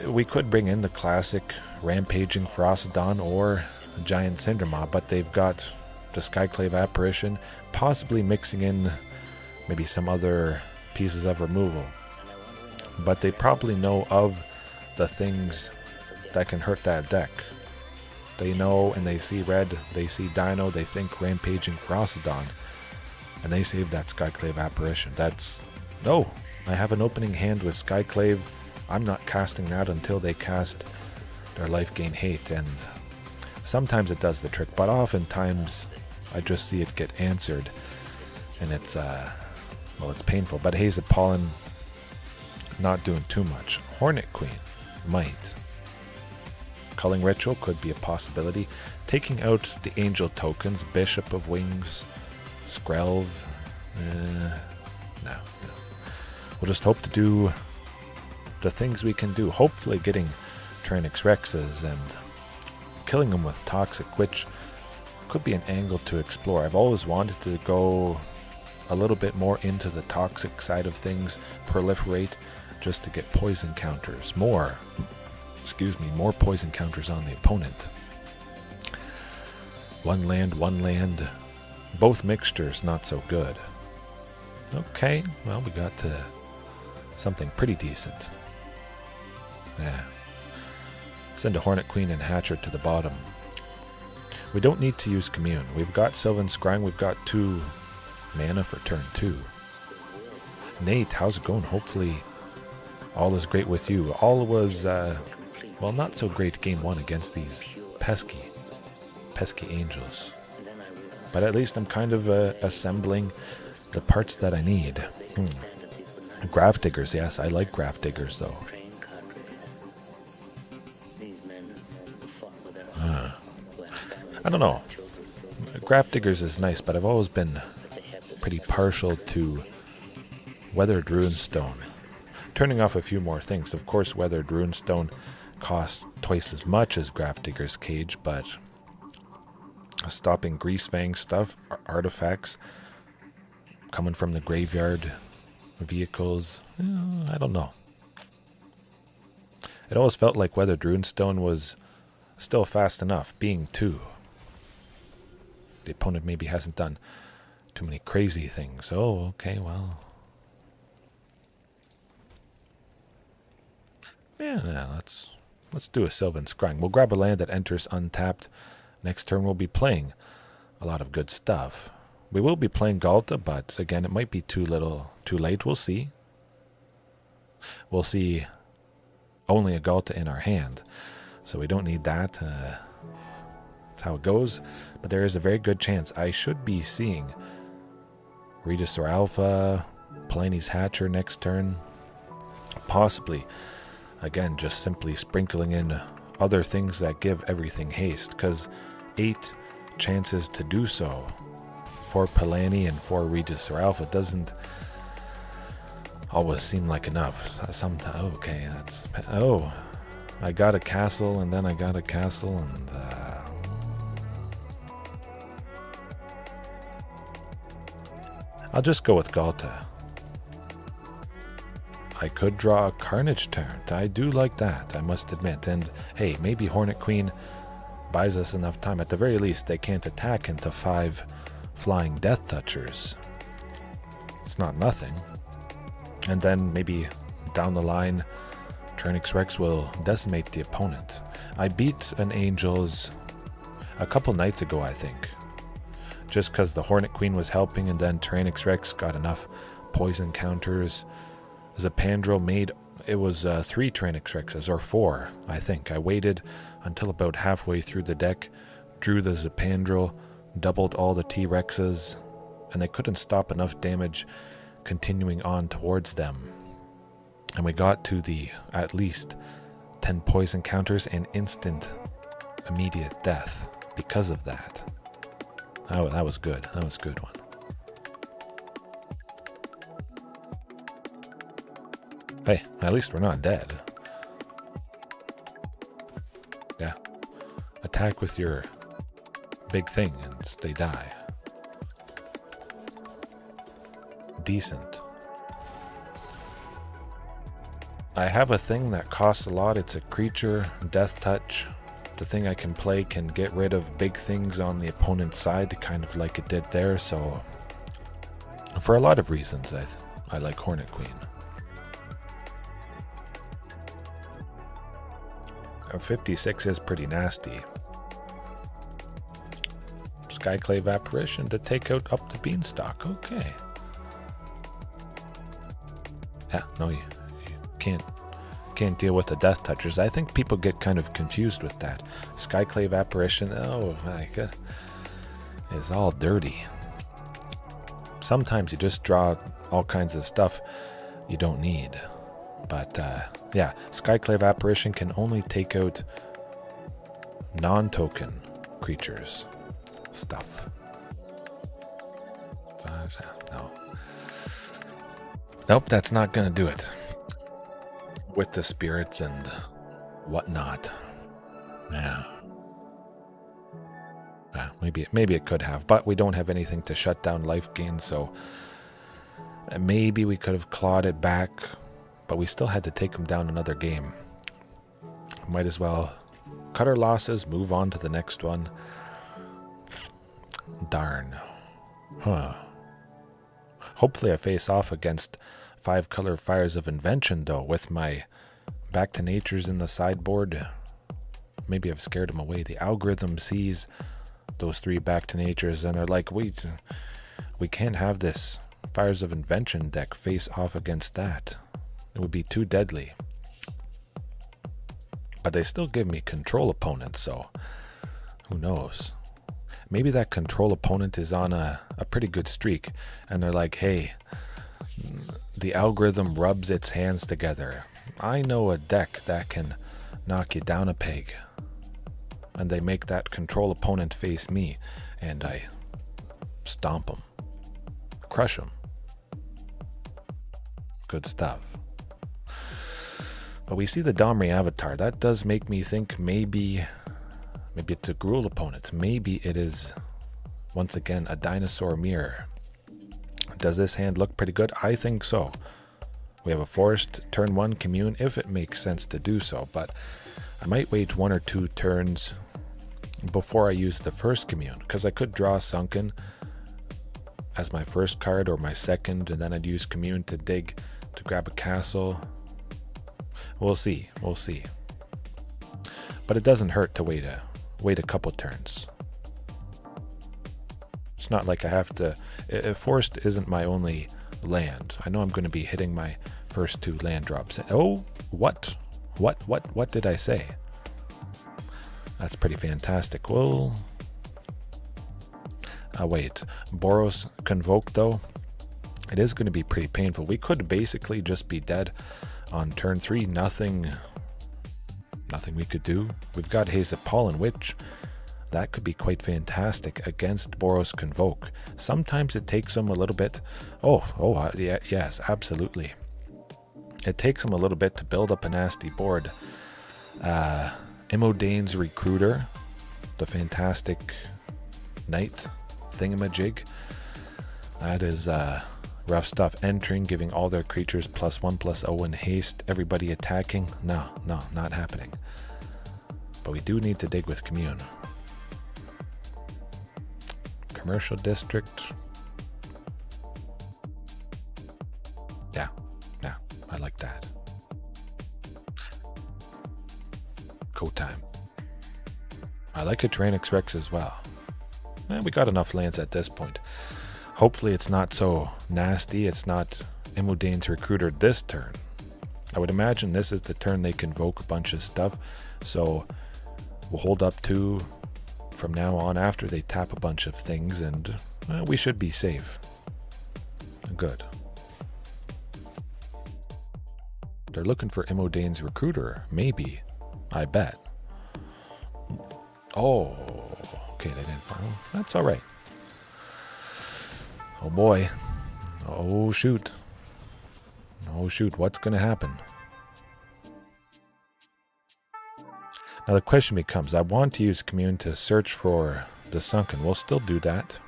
We could bring in the classic Rampaging Ferocidon or Giant Cinder Mob, but they've got the Skyclave Apparition, possibly mixing in maybe some other pieces of removal. But they probably know of the things that can hurt that deck. They know and they see red, they see Dino, they think Rampaging Ferocidon, and they save that Skyclave Apparition. That's... Oh, I have an opening hand with Skyclave. I'm not casting that until they cast their Life Gain Hate, and sometimes it does the trick, but oftentimes I just see it get answered, and it's, well, it's painful. But Haze of Pollen, not doing too much. Hornet Queen might. Culling Ritual could be a possibility. Taking out the Angel tokens, Bishop of Wings, Skrelv, no. We'll just hope to do the things we can do. Hopefully getting Tyrranax Rexes and killing them with Toxic, which could be an angle to explore. I've always wanted to go a little bit more into the Toxic side of things, proliferate, just to get poison counters. More poison counters on the opponent. One land. Both mixtures not so good. Okay, well, we got to something pretty decent. Yeah. Send a Hornet Queen and Hatcher to the bottom. We don't need to use Commune. We've got Sylvan Scrying. We've got 2 mana for turn 2. Nate, how's it going? Hopefully all is great with you. All was, well, not so great game 1 against these pesky Angels. But at least I'm kind of assembling the parts that I need. Graph Diggers, yes, I like Graph Diggers though. I don't know. Graph Diggers is nice, but I've always been pretty partial to Weathered Runestone. Turning off a few more things. Of course, Weathered Runestone costs twice as much as Graph Digger's Cage, but stopping Greasefang stuff, artifacts coming from the graveyard, vehicles, I don't know. It always felt like Weathered Runestone was still fast enough, being 2. The opponent maybe hasn't done too many crazy things. Oh, okay, well. Yeah, let's do a Sylvan Scrying. We'll grab a land that enters untapped. Next turn we'll be playing a lot of good stuff. We will be playing Ghalta, but again, it might be too late. We'll see. We'll see only a Ghalta in our hand. So we don't need that. That's how it goes. But there is a very good chance I should be seeing Regisaur Alpha, Palani's Hatcher next turn. Possibly, again, just simply sprinkling in other things that give everything haste, because 8 chances to do so for Palani and for Regisaur Alpha doesn't always seem like enough. Sometimes, okay, that's, oh, I got a castle and then I got a castle and I'll just go with Ghalta. I could draw a Carnage Tyrant. I do like that, I must admit. And hey, maybe Hornet Queen buys us enough time. At the very least, they can't attack into 5 flying Death Touchers. It's not nothing. And then maybe down the line, Tyrranax Rex will decimate the opponent. I beat an Angels a couple nights ago, I think. Just because the Hornet Queen was helping, and then Tyrranax Rex got enough poison counters. Zopandrel made, it was 3 Tyrranax Rexes, or 4, I think. I waited until about halfway through the deck, drew the Zopandrel, doubled all the T-Rexes, and they couldn't stop enough damage continuing on towards them. And we got to the at least 10 poison counters and instant immediate death because of that. Oh, that was good. That was a good one. Hey, at least we're not dead. Yeah. Attack with your big thing and they die. Decent. I have a thing that costs a lot. It's a creature, Death Touch. The thing I can play can get rid of big things on the opponent's side, kind of like it did there. So for a lot of reasons, I like Hornet Queen. 56 is pretty nasty. Skyclave Apparition to take out Up the Beanstalk. Okay. Yeah, no, you can't deal with the Death Touchers. I think people get kind of confused with that. Skyclave Apparition, oh my god, is all dirty. Sometimes you just draw all kinds of stuff you don't need. But yeah, Skyclave Apparition can only take out non-token creatures. Stuff. No. Nope, that's not gonna do it. With the spirits and whatnot. Yeah. Maybe it could have, but we don't have anything to shut down life gain, so maybe we could have clawed it back, but we still had to take him down another game. Might as well cut our losses, move on to the next one. Darn. Huh. Hopefully I face off against 5-color Fires of Invention, though, with my Back to Natures in the sideboard. Maybe I've scared him away. The algorithm sees those 3 Back to Natures and are like, wait, we can't have this Fires of Invention deck face off against that. It would be too deadly. But they still give me control opponents, so who knows? Maybe that control opponent is on a pretty good streak, and they're like, hey, the algorithm rubs its hands together. I know a deck that can knock you down a peg. And they make that control opponent face me, and I stomp them. Crush them. Good stuff. But we see the Domri avatar. That does make me think maybe it's a Gruul opponent. Maybe it is, once again, a Dinosaur mirror. Does this hand look pretty good? I think so. We have a forest turn 1 Commune, if it makes sense to do so, but I might wait 1 or 2 turns before I use the first Commune, because I could draw Sunken as my first card or my second, and then I'd use Commune to dig to grab a castle. We'll see. But it doesn't hurt to wait a couple turns. It's not like I have to. Forest isn't my only land. I know I'm going to be hitting my first 2 land drops. Oh, what did I say? That's pretty fantastic. Well, wait. Boros Convoke, though. It is going to be pretty painful. We could basically just be dead on turn 3. Nothing we could do. We've got Haze of Pollen, which that could be quite fantastic against Boros Convoke. Sometimes it takes them a little bit. Yeah, yes, absolutely. It takes them a little bit to build up a nasty board. Imodane's Recruiter, the fantastic knight thingamajig. That is rough stuff. Entering, giving all their creatures +1/+0 in haste. Everybody attacking. No, not happening. But we do need to dig with Commune. Commercial district. Yeah, I like that. Go time. I like a Tyrranax Rex as well. We got enough lands at this point. Hopefully it's not so nasty. It's not Imodane's Recruiter this turn. I would imagine this is the turn they convoke a bunch of stuff. So we'll hold up 2 from now on after they tap a bunch of things, and we should be safe. Good. They're looking for Imodane's Recruiter. Maybe. I bet. Oh, okay, they didn't find him. That's all right. Oh boy. Oh shoot. Oh shoot, what's going to happen? Now the question becomes, I want to use Commune to search for the Sunken. We'll still do that.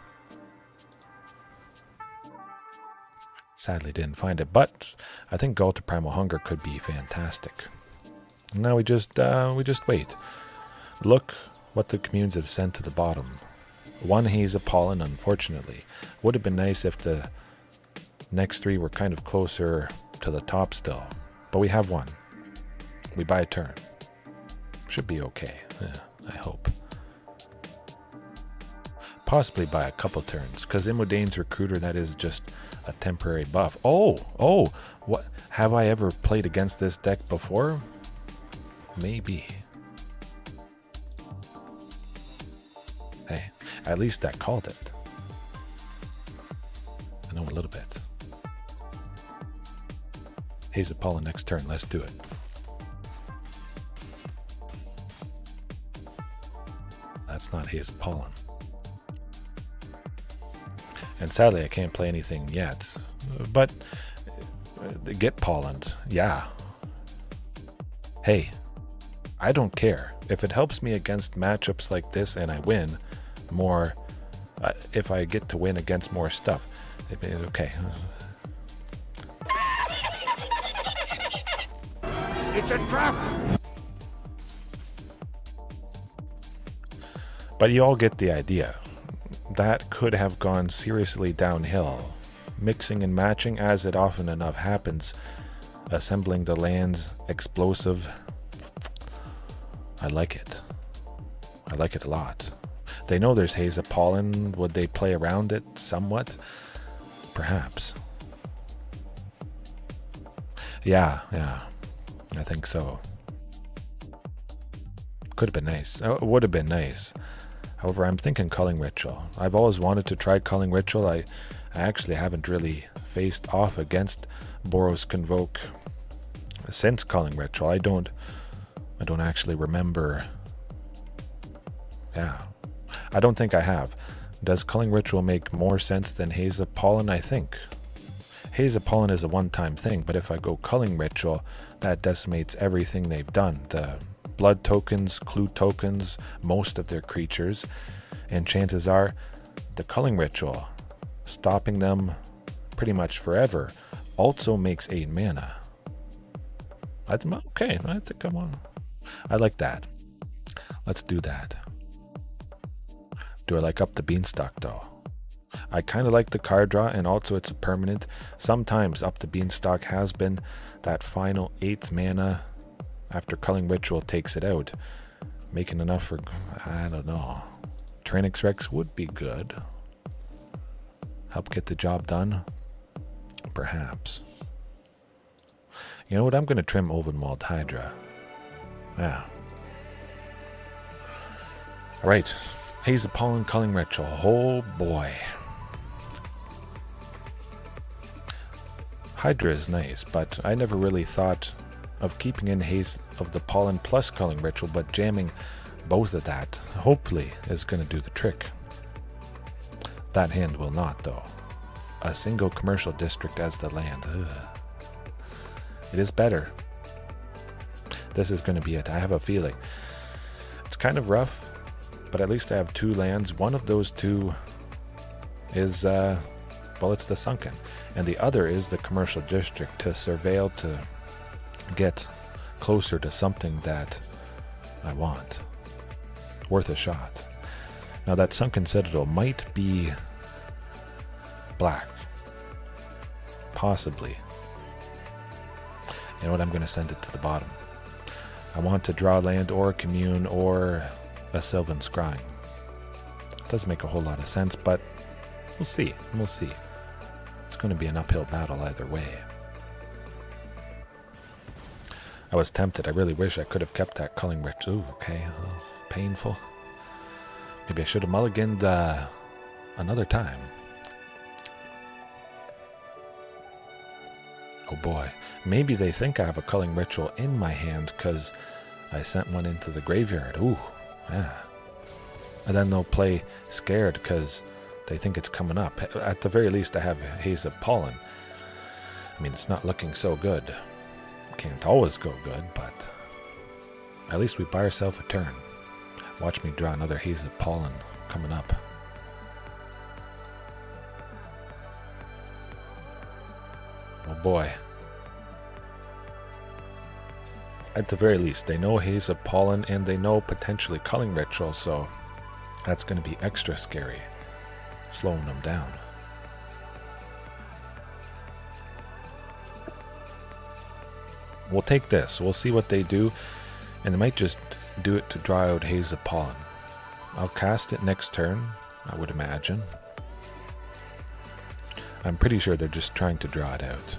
Sadly didn't find it, but I think Ghalta Primal Hunger could be fantastic. Now we just wait. Look what the Communes have sent to the bottom. 1 Haze of Pollen, unfortunately. Would have been nice if the next 3 were kind of closer to the top still. But we have 1. We buy a turn. Should be okay. Yeah, I hope. Possibly buy a couple turns, because Imodane's Recruiter, that is just a temporary buff. Oh, what? Have I ever played against this deck before? Maybe. Hey, at least I called it. I know a little bit. Haze of Pollen next turn. Let's do it. That's not Haze of Pollen. And sadly, I can't play anything yet. But get pollened. Yeah. Hey, I don't care. If it helps me against matchups like this and I win more, if I get to win against more stuff, okay. It's a trap! But you all get the idea. That could have gone seriously downhill. Mixing and matching, as it often enough happens. Assembling the lands, explosive. I like it. I like it a lot. They know there's Haze of Pollen. Would they play around it somewhat? Perhaps. Yeah. I think so. Could have been nice. Oh, it would have been nice. However, I'm thinking Culling Ritual. I've always wanted to try Culling Ritual. I actually haven't really faced off against Boros Convoke since Culling Ritual. I don't actually remember. Yeah. I don't think I have. Does Culling Ritual make more sense than Haze of Pollen? I think. Haze of Pollen is a one-time thing, but if I go Culling Ritual, that decimates everything they've done. The blood tokens, clue tokens, most of their creatures, and chances are the Culling Ritual, stopping them pretty much forever, also makes 8 mana. Okay, I think I'm on. I like that. Let's do that. Do I like Up the Beanstalk though? I kind of like the card draw, and also it's a permanent. Sometimes Up the Beanstalk has been that final 8th mana after Culling Ritual takes it out, making enough for, I don't know. Tyrranax Rex would be good. Help get the job done? Perhaps. You know what? I'm going to trim Ulvenwald Hydra. Yeah. Alright, Haze of Pollen, Culling Ritual. Oh boy. Hydra is nice, but I never really thought of keeping in Haze of the Pollen plus Culling Ritual, but jamming both of that, hopefully, is going to do the trick. That hand will not, though. A single commercial district as the land. Ugh. It is better. This is going to be it. I have a feeling. It's kind of rough, but at least I have 2 lands. One of those 2 is, well, it's the Sunken. And the other is the commercial district to surveil, to get closer to something that I want. Worth a shot. Now that Sunken Citadel might be black. Possibly. You know what? I'm going to send it to the bottom. I want to draw land or a Commune or a Sylvan Scrying. Doesn't make a whole lot of sense, but we'll see. We'll see. It's going to be an uphill battle either way. I was tempted. I really wish I could have kept that Culling Ritual. Ooh, okay. That's painful. Maybe I should have mulliganed another time. Oh boy. Maybe they think I have a Culling Ritual in my hand because I sent one into the graveyard. Ooh, yeah. And then they'll play scared because they think it's coming up. At the very least, I have Haze of Pollen. I mean, it's not looking so good. Can't always go good, but at least we buy ourselves a turn. Watch me draw another Haze of Pollen coming up. Oh boy. At the very least, they know Haze of Pollen and they know potentially Culling Ritual, so that's going to be extra scary. Slowing them down. We'll take this. We'll see what they do, and they might just do it to draw out Haze of Pollen. I'll cast it next turn, I would imagine. I'm pretty sure they're just trying to draw it out.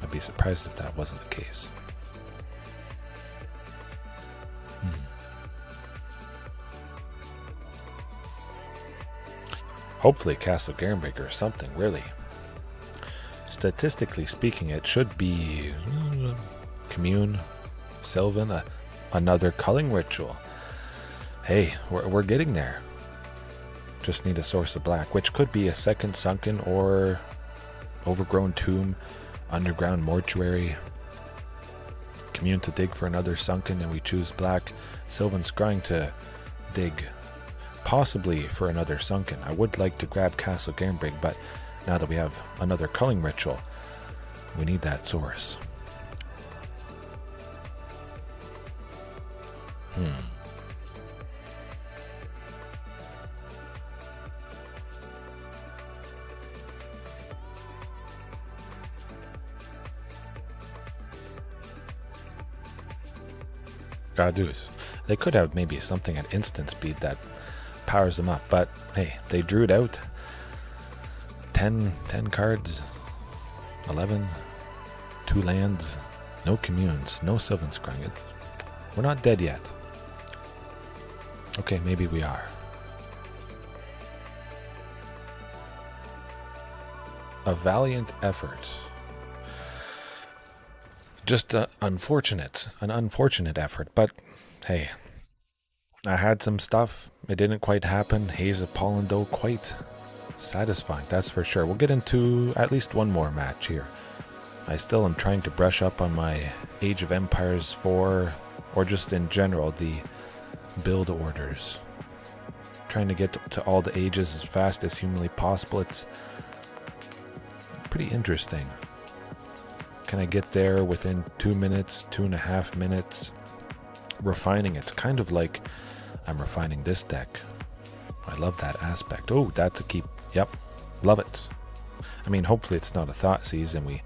I'd be surprised if that wasn't the case. Hopefully Castle Garenbrig or something, really. Statistically speaking, it should be Commune, Sylvan, another Culling Ritual. Hey, we're getting there. Just need a source of black, which could be a second Sunken or Overgrown Tomb, Underground Mortuary. Commune to dig for another Sunken, and we choose black. Sylvan Scrying to dig, possibly for another Sunken. I would like to grab Castle Garenbrig, but now that we have another Culling Ritual, we need that source. Gotta do it. They could have maybe something at instant speed that powers them up, but hey, they drew it out. 10 cards, 11, 2 lands, no Communes, no Sylvan Scrying. We're not dead yet. Okay, maybe we are. A valiant effort. Just an unfortunate effort, but hey, I had some stuff. It didn't quite happen. Haze of Pollen, though, quite satisfying, that's for sure. We'll get into at least one more match here. I still am trying to brush up on my Age of Empires 4, or just in general, the build orders. Trying to get to all the ages as fast as humanly possible. It's pretty interesting. Can I get there within 2 minutes, 2.5 minutes? Refining it's kind of like I'm refining this deck. I love that aspect. Oh, that's a keep. Yep, love it. I mean, hopefully it's not a Thoughtseize and we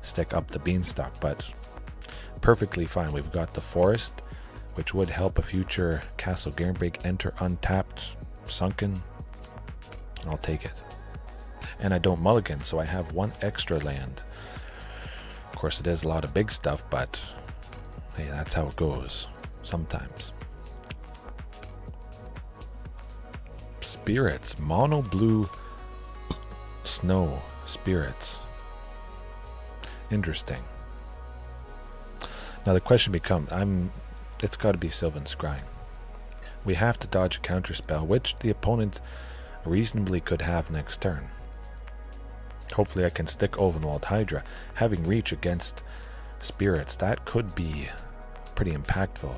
stick Up the Beanstalk, but perfectly fine. We've got the Forest, which would help a future Castle Garenbrig enter untapped, Sunken. I'll take it. And I don't mulligan, so I have 1 extra land. Of course, it is a lot of big stuff, but hey, that's how it goes. sometimes. Spirits, mono blue snow spirits. Interesting. Now the question becomes, it's got to be Sylvan Scrying. We have to dodge a counterspell, which the opponent reasonably could have next turn. Hopefully I can stick Ulvenwald Hydra. Having reach against spirits, that could be pretty impactful.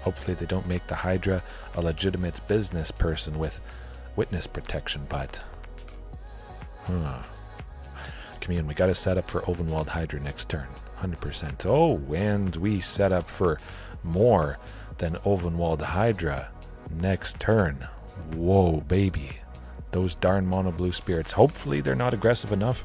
Hopefully they don't make the Hydra a legitimate business person with witness protection, but... Commune, we got to set up for Ulvenwald Hydra next turn. 100%. Oh, and we set up for more than Ulvenwald Hydra next turn. Whoa, baby. Those darn mono blue spirits. Hopefully they're not aggressive enough.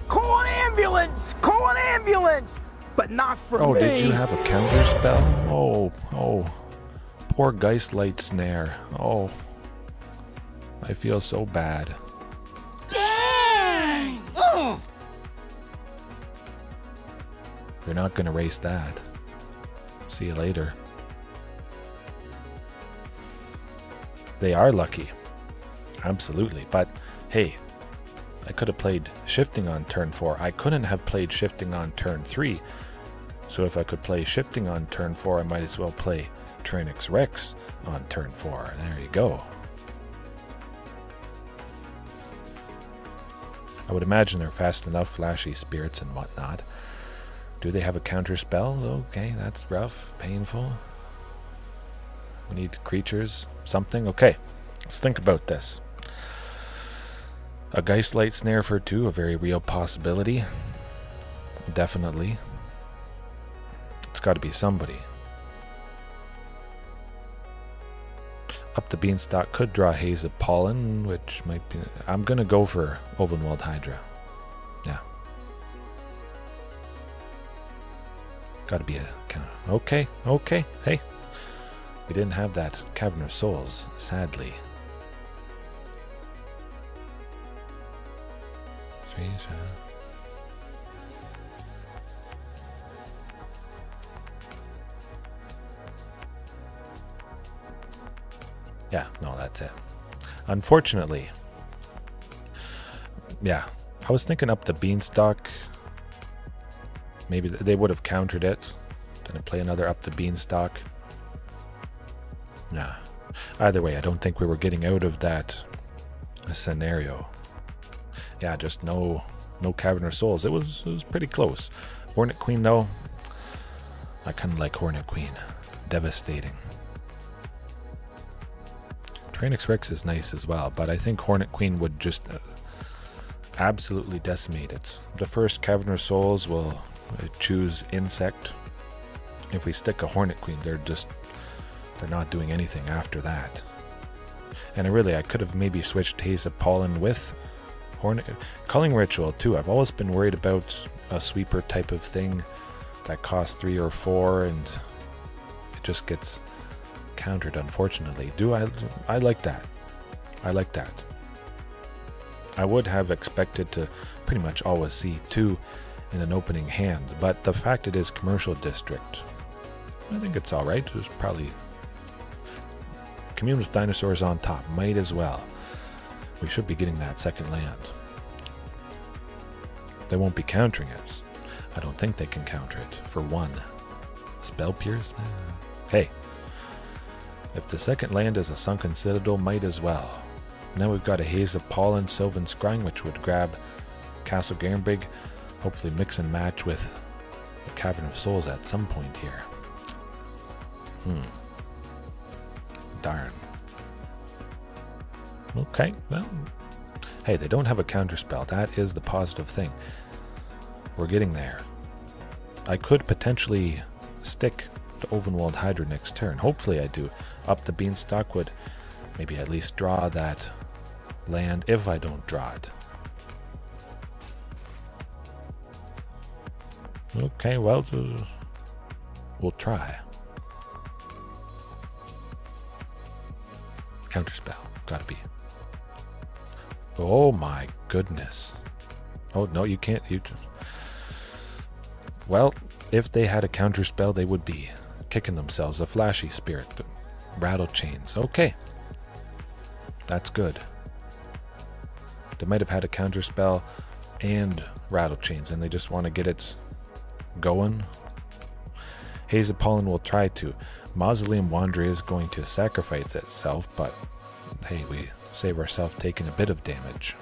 Call an ambulance! Call an ambulance! But not for me! Oh, did you have a counter spell? Oh. Poor Geistlight Snare. Oh. I feel so bad. Dang! You're not going to race that. See you later. They are lucky. Absolutely. But, hey, I could have played Shifting on turn 4. I couldn't have played Shifting on turn 3. So if I could play Shifting on turn 4, I might as well play Tyrranax Rex on turn 4. There you go. I would imagine they're fast enough, flashy spirits and whatnot. Do they have a counter spell? Okay, that's rough, painful. We need creatures, something. Okay, let's think about this. A Geistlight Snare for 2, a very real possibility. Definitely. It's got to be somebody. Up the Beanstalk could draw Haze of Pollen, which might be... I'm going to go for Overgrown Hydra. Yeah. Got to be a... Okay. Hey. We didn't have that Cavern of Souls, sadly. Yeah, no, that's it. Unfortunately, yeah, I was thinking Up the Beanstalk. Maybe they would have countered it. Gonna play another Up the Beanstalk. Nah. Either way, I don't think we were getting out of that scenario. Yeah, just no Cavern of Souls. It was pretty close. Hornet Queen though, I kind of like Hornet Queen. Devastating. Tyrranax Rex is nice as well, but I think Hornet Queen would just absolutely decimate it. The first Cavern of Souls will choose Insect. If we stick a Hornet Queen, they're not doing anything after that. And I could have maybe switched Haze of Pollen with Culling Ritual too. I've always been worried about a sweeper type of thing that costs 3 or 4 and it just gets countered, unfortunately. I like that. I like that. I would have expected to pretty much always see 2 in an opening hand, but the fact it is Commercial District, I think it's alright. It was probably Commune with Dinosaurs on top. Might as well. We should be getting that second land. They won't be countering it. I don't think they can counter it. For 1. Spell Pierce? Hey. If the second land is a Sunken Citadel, might as well. Now we've got a Haze of Pollen, Sylvan Scrying, which would grab Castle Garenbrig. Hopefully mix and match with the Cavern of Souls at some point here. Darn. Okay, well, hey, they don't have a counterspell. That is the positive thing. We're getting there. I could potentially stick to Ulvenwald Hydra next turn. Hopefully I do. Up the Beanstalk would maybe at least draw that land if I don't draw it. Okay, well, we'll try. Counterspell. Gotta be. Oh my goodness. Oh, no, you can't. Well, if they had a counterspell, they would be kicking themselves. A flashy spirit, rattle chains. Okay, that's good. They might have had a counterspell and rattle chains, and they just want to get it going. Haze of Pollen will try to. Mausoleum Wanderer is going to sacrifice itself, but hey, we save ourselves taking a bit of damage,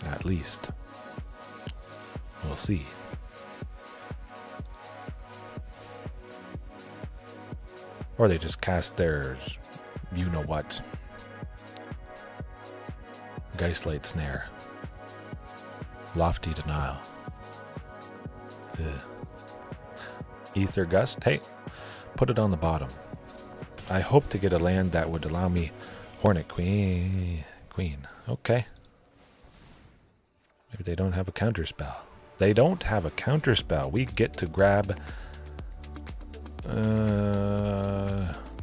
at least. We'll see. Or they just cast their, you know what, Geistlight Snare. Lofty Denial. Ugh. Ether Gust, hey, put it on the bottom. I hope to get a land that would allow me Hornet Queen. Okay. Maybe they don't have a counterspell. They don't have a counterspell. We get to grab...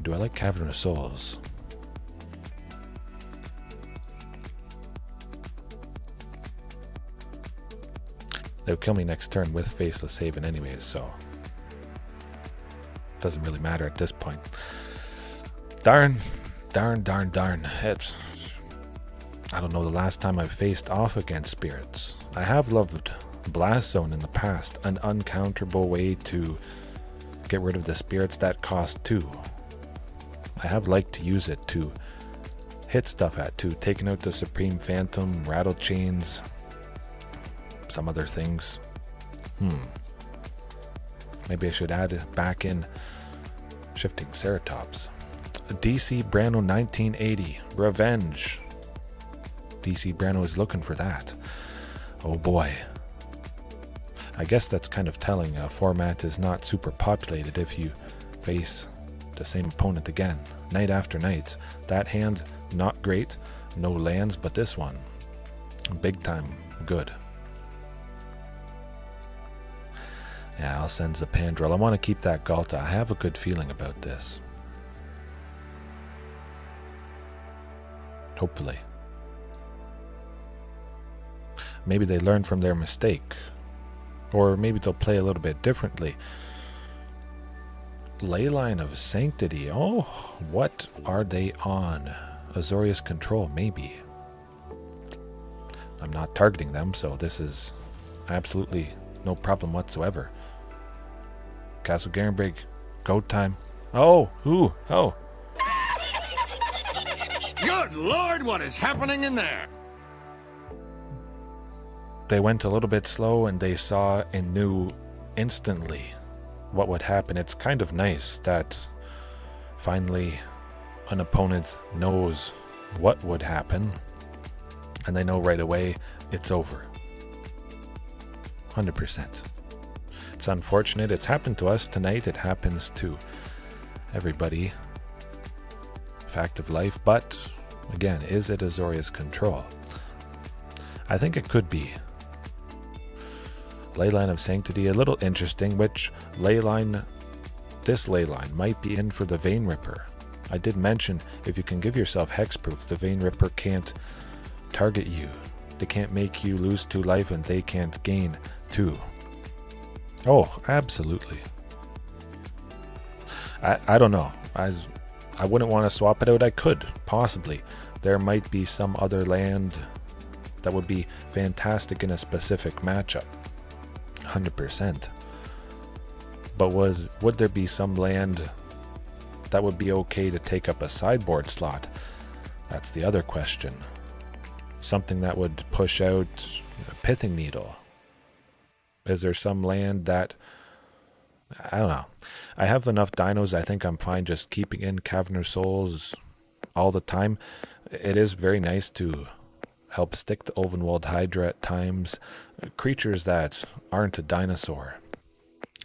do I like Cavern of Souls? They'll kill me next turn with Faceless Haven anyways, so... doesn't really matter at this point. Darn. It's... I don't know the last time I've faced off against spirits. I have loved Blast Zone in the past, an uncounterable way to get rid of the spirits that cost 2. I have liked to use it to hit stuff at 2, taking out the Supreme Phantom, Rattle Chains, some other things. Maybe I should add back in Shifting Ceratops. DC Brano 1980, Revenge. DC Brano is looking for that. Oh boy. I guess that's kind of telling. A format is not super populated if you face the same opponent again, night after night. That hand, not great. No lands, but this one, big time good. Yeah, I'll send Zopandrel. I want to keep that Ghalta. I have a good feeling about this. Hopefully. Maybe they learn from their mistake. Or maybe they'll play a little bit differently. Leyline of Sanctity. Oh, what are they on? Azorius Control, maybe. I'm not targeting them, so this is absolutely no problem whatsoever. Castle Garenbrig, go time. Oh, ooh, oh. Good Lord, what is happening in there? They went a little bit slow and they saw and knew instantly what would happen. It's kind of nice that finally an opponent knows what would happen and they know right away it's over. 100%. It's unfortunate. It's happened to us tonight. It happens to everybody. Fact of life. But again, is it Azorius Control? I think it could be. Leyline of Sanctity, a little interesting. Which leyline? This leyline might be in for the Vein Ripper. I did mention if you can give yourself hexproof, the Vein Ripper can't target you. They can't make you lose 2 life and they can't gain 2. Oh, absolutely. I don't know. I wouldn't want to swap it out. I could, possibly. There might be some other land that would be fantastic in a specific matchup. 100%. But would there be some land that would be okay to take up a sideboard slot? That's the other question. Something that would push out Pithing Needle. Is there some land that... I don't know. I have enough dinos. I think I'm fine just keeping in Cavern of Souls all the time. It is very nice to help stick the Ulvenwald Hydra at times. Creatures that aren't a dinosaur.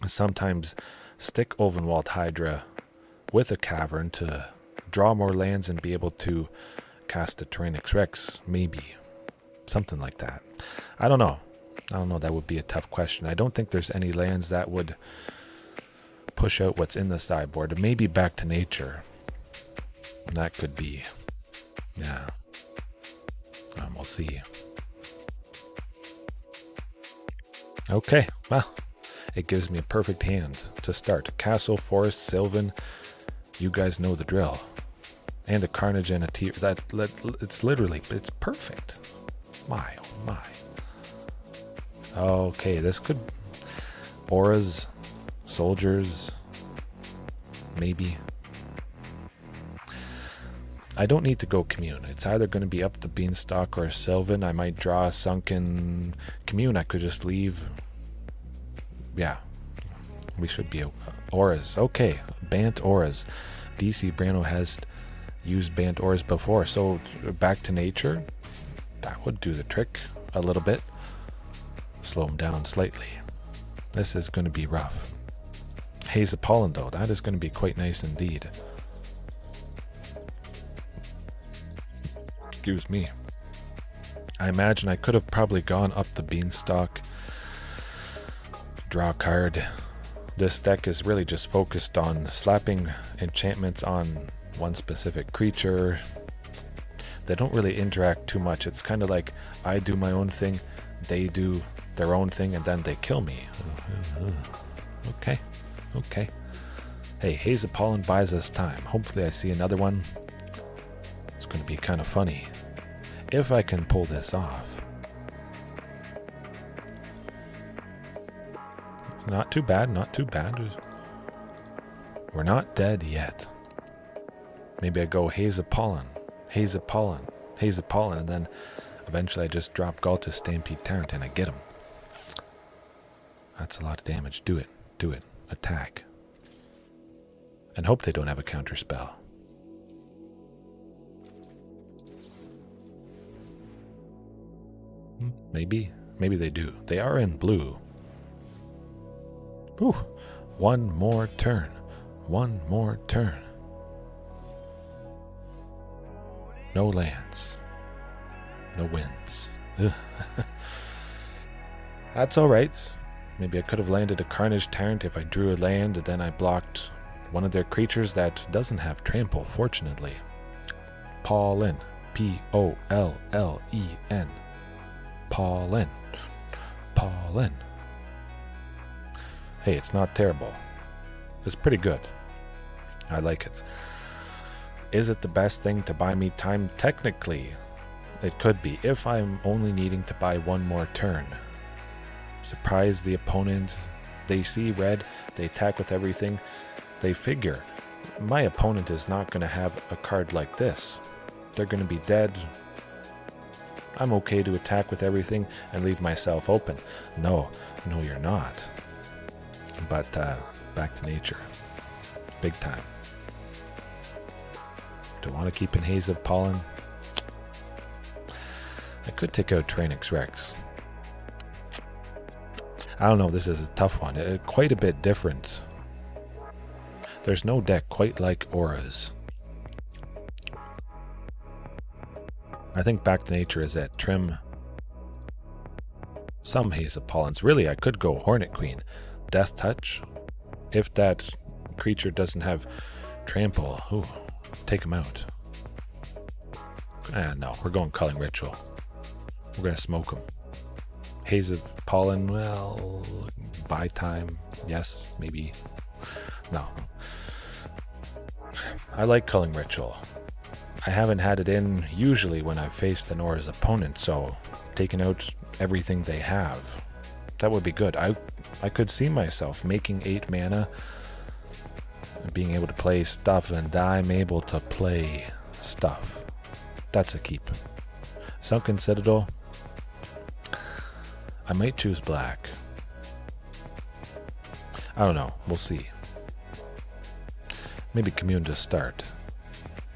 Sometimes stick Ulvenwald Hydra with a cavern to draw more lands and be able to cast a Tyrranax Rex, maybe. Something like that. I don't know. That would be a tough question. I don't think there's any lands that would push out what's in the sideboard. Maybe Back to Nature. That could be. Yeah. We'll see. Okay. Well, it gives me a perfect hand to start. Castle, Forest, Sylvan, you guys know the drill. And a Carnage and a it's literally, it's perfect. My, oh my. Okay, this could, auras, soldiers, maybe. I don't need to go Commune. It's either going to be Up the Beanstalk or Sylvan. I might draw a Sunken Commune. I could just leave. Yeah, we should be auras. Okay, Bant Auras. DC Brano has used Bant Auras before, so back to nature. That would do the trick a little bit. Slow him down slightly. This is going to be rough. Haze of Pollen, though, that is going to be quite nice indeed. Excuse me. I imagine I could have probably gone Up the Beanstalk. Draw a card. This deck is really just focused on slapping enchantments on one specific creature. They don't really interact too much. It's kind of like I do my own thing, they do their own thing, and then they kill me. Okay, okay. Hey, Haze of Pollen buys us time. Hopefully I see another one. It's going to be kind of funny if I can pull this off. Not too bad, not too bad. We're not dead yet. Maybe I go Haze of Pollen, Haze of Pollen, Haze of Pollen, and then eventually I just drop Ghalta, Stampede Tyrant, and I get him. That's a lot of damage. Do it. Do it. Attack. And hope they don't have a counter spell. Maybe. Maybe they do. They are in blue. Whew. One more turn. One more turn. No lands. No wins. That's alright. Maybe I could have landed a Carnage Tyrant if I drew a land and then I blocked one of their creatures that doesn't have trample, fortunately. Pollen. P-O-L-L-E-N. Pollen. Pollen. Hey, it's not terrible. It's pretty good. I like it. Is it the best thing to buy me time? Technically, it could be, if I'm only needing to buy one more turn. Surprise the opponent. They see red, they attack with everything. They figure, my opponent is not going to have a card like this. They're going to be dead. I'm okay to attack with everything and leave myself open. No, no you're not. But back to nature. Big time. Do I want to keep in Haze of Pollen? I could take out Tyrranax Rex. I don't know, this is a tough one. Quite a bit different. There's no deck quite like Auras. I think back to nature is it. Trim some Haze of Pollens. Really, I could go Hornet Queen. Death Touch. If that creature doesn't have trample, ooh, take him out. No, we're going Culling Ritual. We're going to smoke him. Haze of Pollen, well, buy time. Yes, maybe. No. I like Culling Ritual. I haven't had it in usually when I've faced an Aura's opponent, so taking out everything they have, that would be good. I could see myself making 8 mana, being able to play stuff, and I'm able to play stuff. That's a keep. Sunken Citadel, I might choose black. I don't know, we'll see. Maybe Commune to start.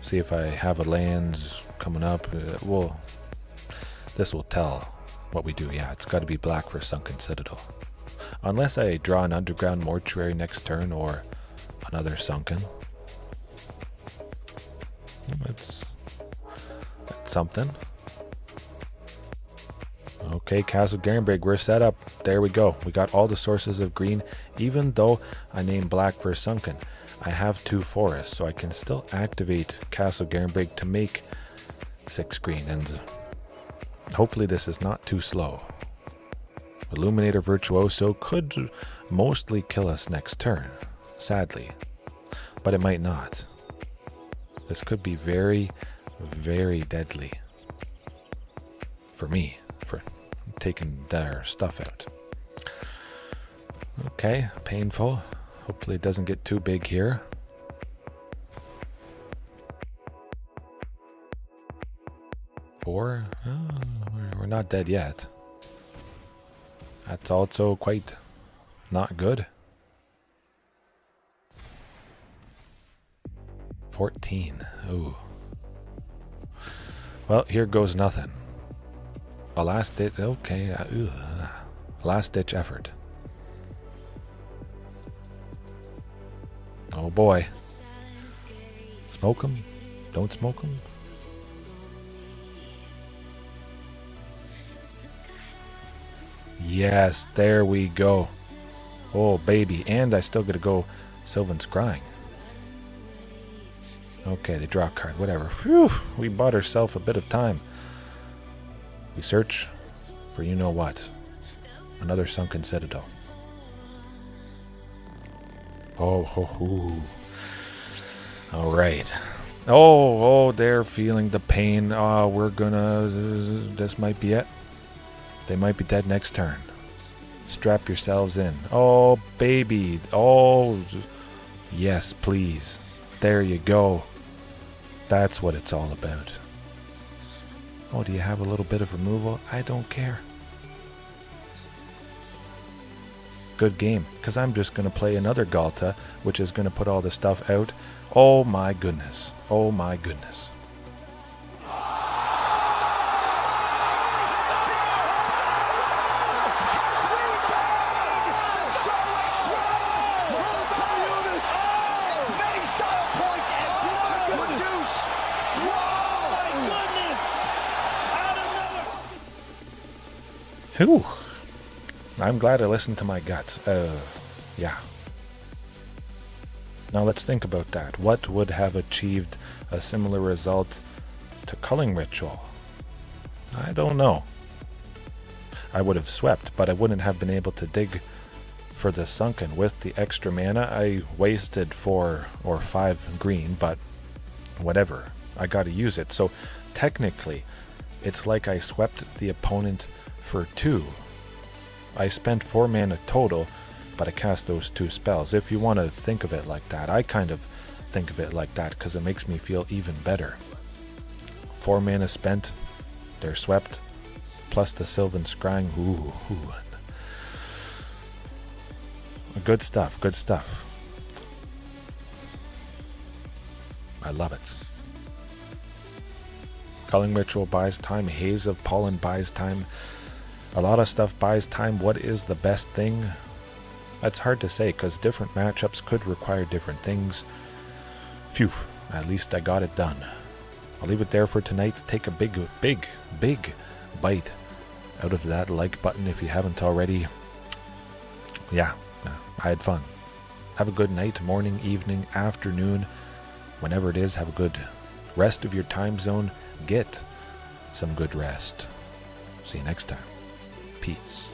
See if I have a land coming up. This will tell what we do. Yeah, it's got to be black for Sunken Citadel. Unless I draw an Underground Mortuary next turn or another Sunken. That's something. Okay, Castle Garenbrig, we're set up. There we go. We got all the sources of green. Even though I named black for Sunken, I have 2 forests, so I can still activate Castle Garenbrig to make 6 green, and hopefully this is not too slow. Illuminator Virtuoso could mostly kill us next turn, sadly. But it might not. This could be very, very deadly. For me, for taking their stuff out. Okay, painful. Hopefully it doesn't get too big here. Four? Oh, we're not dead yet. That's also quite not good. 14. Ooh. Well, here goes nothing. A last ditch. Okay. Last ditch effort. Oh boy. Smoke him. Don't smoke him. Yes, there we go. Oh baby. And I still gotta go Sylvan Scrying. Okay, they draw a card, whatever. Phew, we bought ourselves a bit of time. We search for you know what. Another Sunken Citadel. Oh, ho, ho. All right. Oh, they're feeling the pain. Oh, we're gonna... This might be it. They might be dead next turn. Strap yourselves in. Oh, baby. Oh, yes, please. There you go. That's what it's all about. Oh, do you have a little bit of removal? I don't care. Good game, because I'm just going to play another Ghalta, which is going to put all the stuff out. Oh my goodness. Oh my goodness. Whew. I'm glad I listened to my gut. Yeah. Now let's think about that. What would have achieved a similar result to Culling Ritual? I don't know. I would have swept, but I wouldn't have been able to dig for the Sunken with the extra mana. I wasted 4 or 5 green, but whatever. I gotta use it. So technically, it's like I swept the opponent for 2. I spent 4 mana total, but I cast those 2 spells. If you want to think of it like that, I kind of think of it like that because it makes me feel even better. 4 mana spent, they're swept, plus the Sylvan Scrying. Ooh. Good stuff, good stuff. I love it. Culling Ritual buys time, Haze of Pollen buys time. A lot of stuff buys time. What is the best thing? That's hard to say because different matchups could require different things. Phew, at least I got it done. I'll leave it there for tonight. Take a big bite out of that like button if you haven't already. Yeah, I had fun. Have a good night, morning, evening, afternoon, whenever it is. Have a good rest of your time zone. Get some good rest. See you next time. Peace.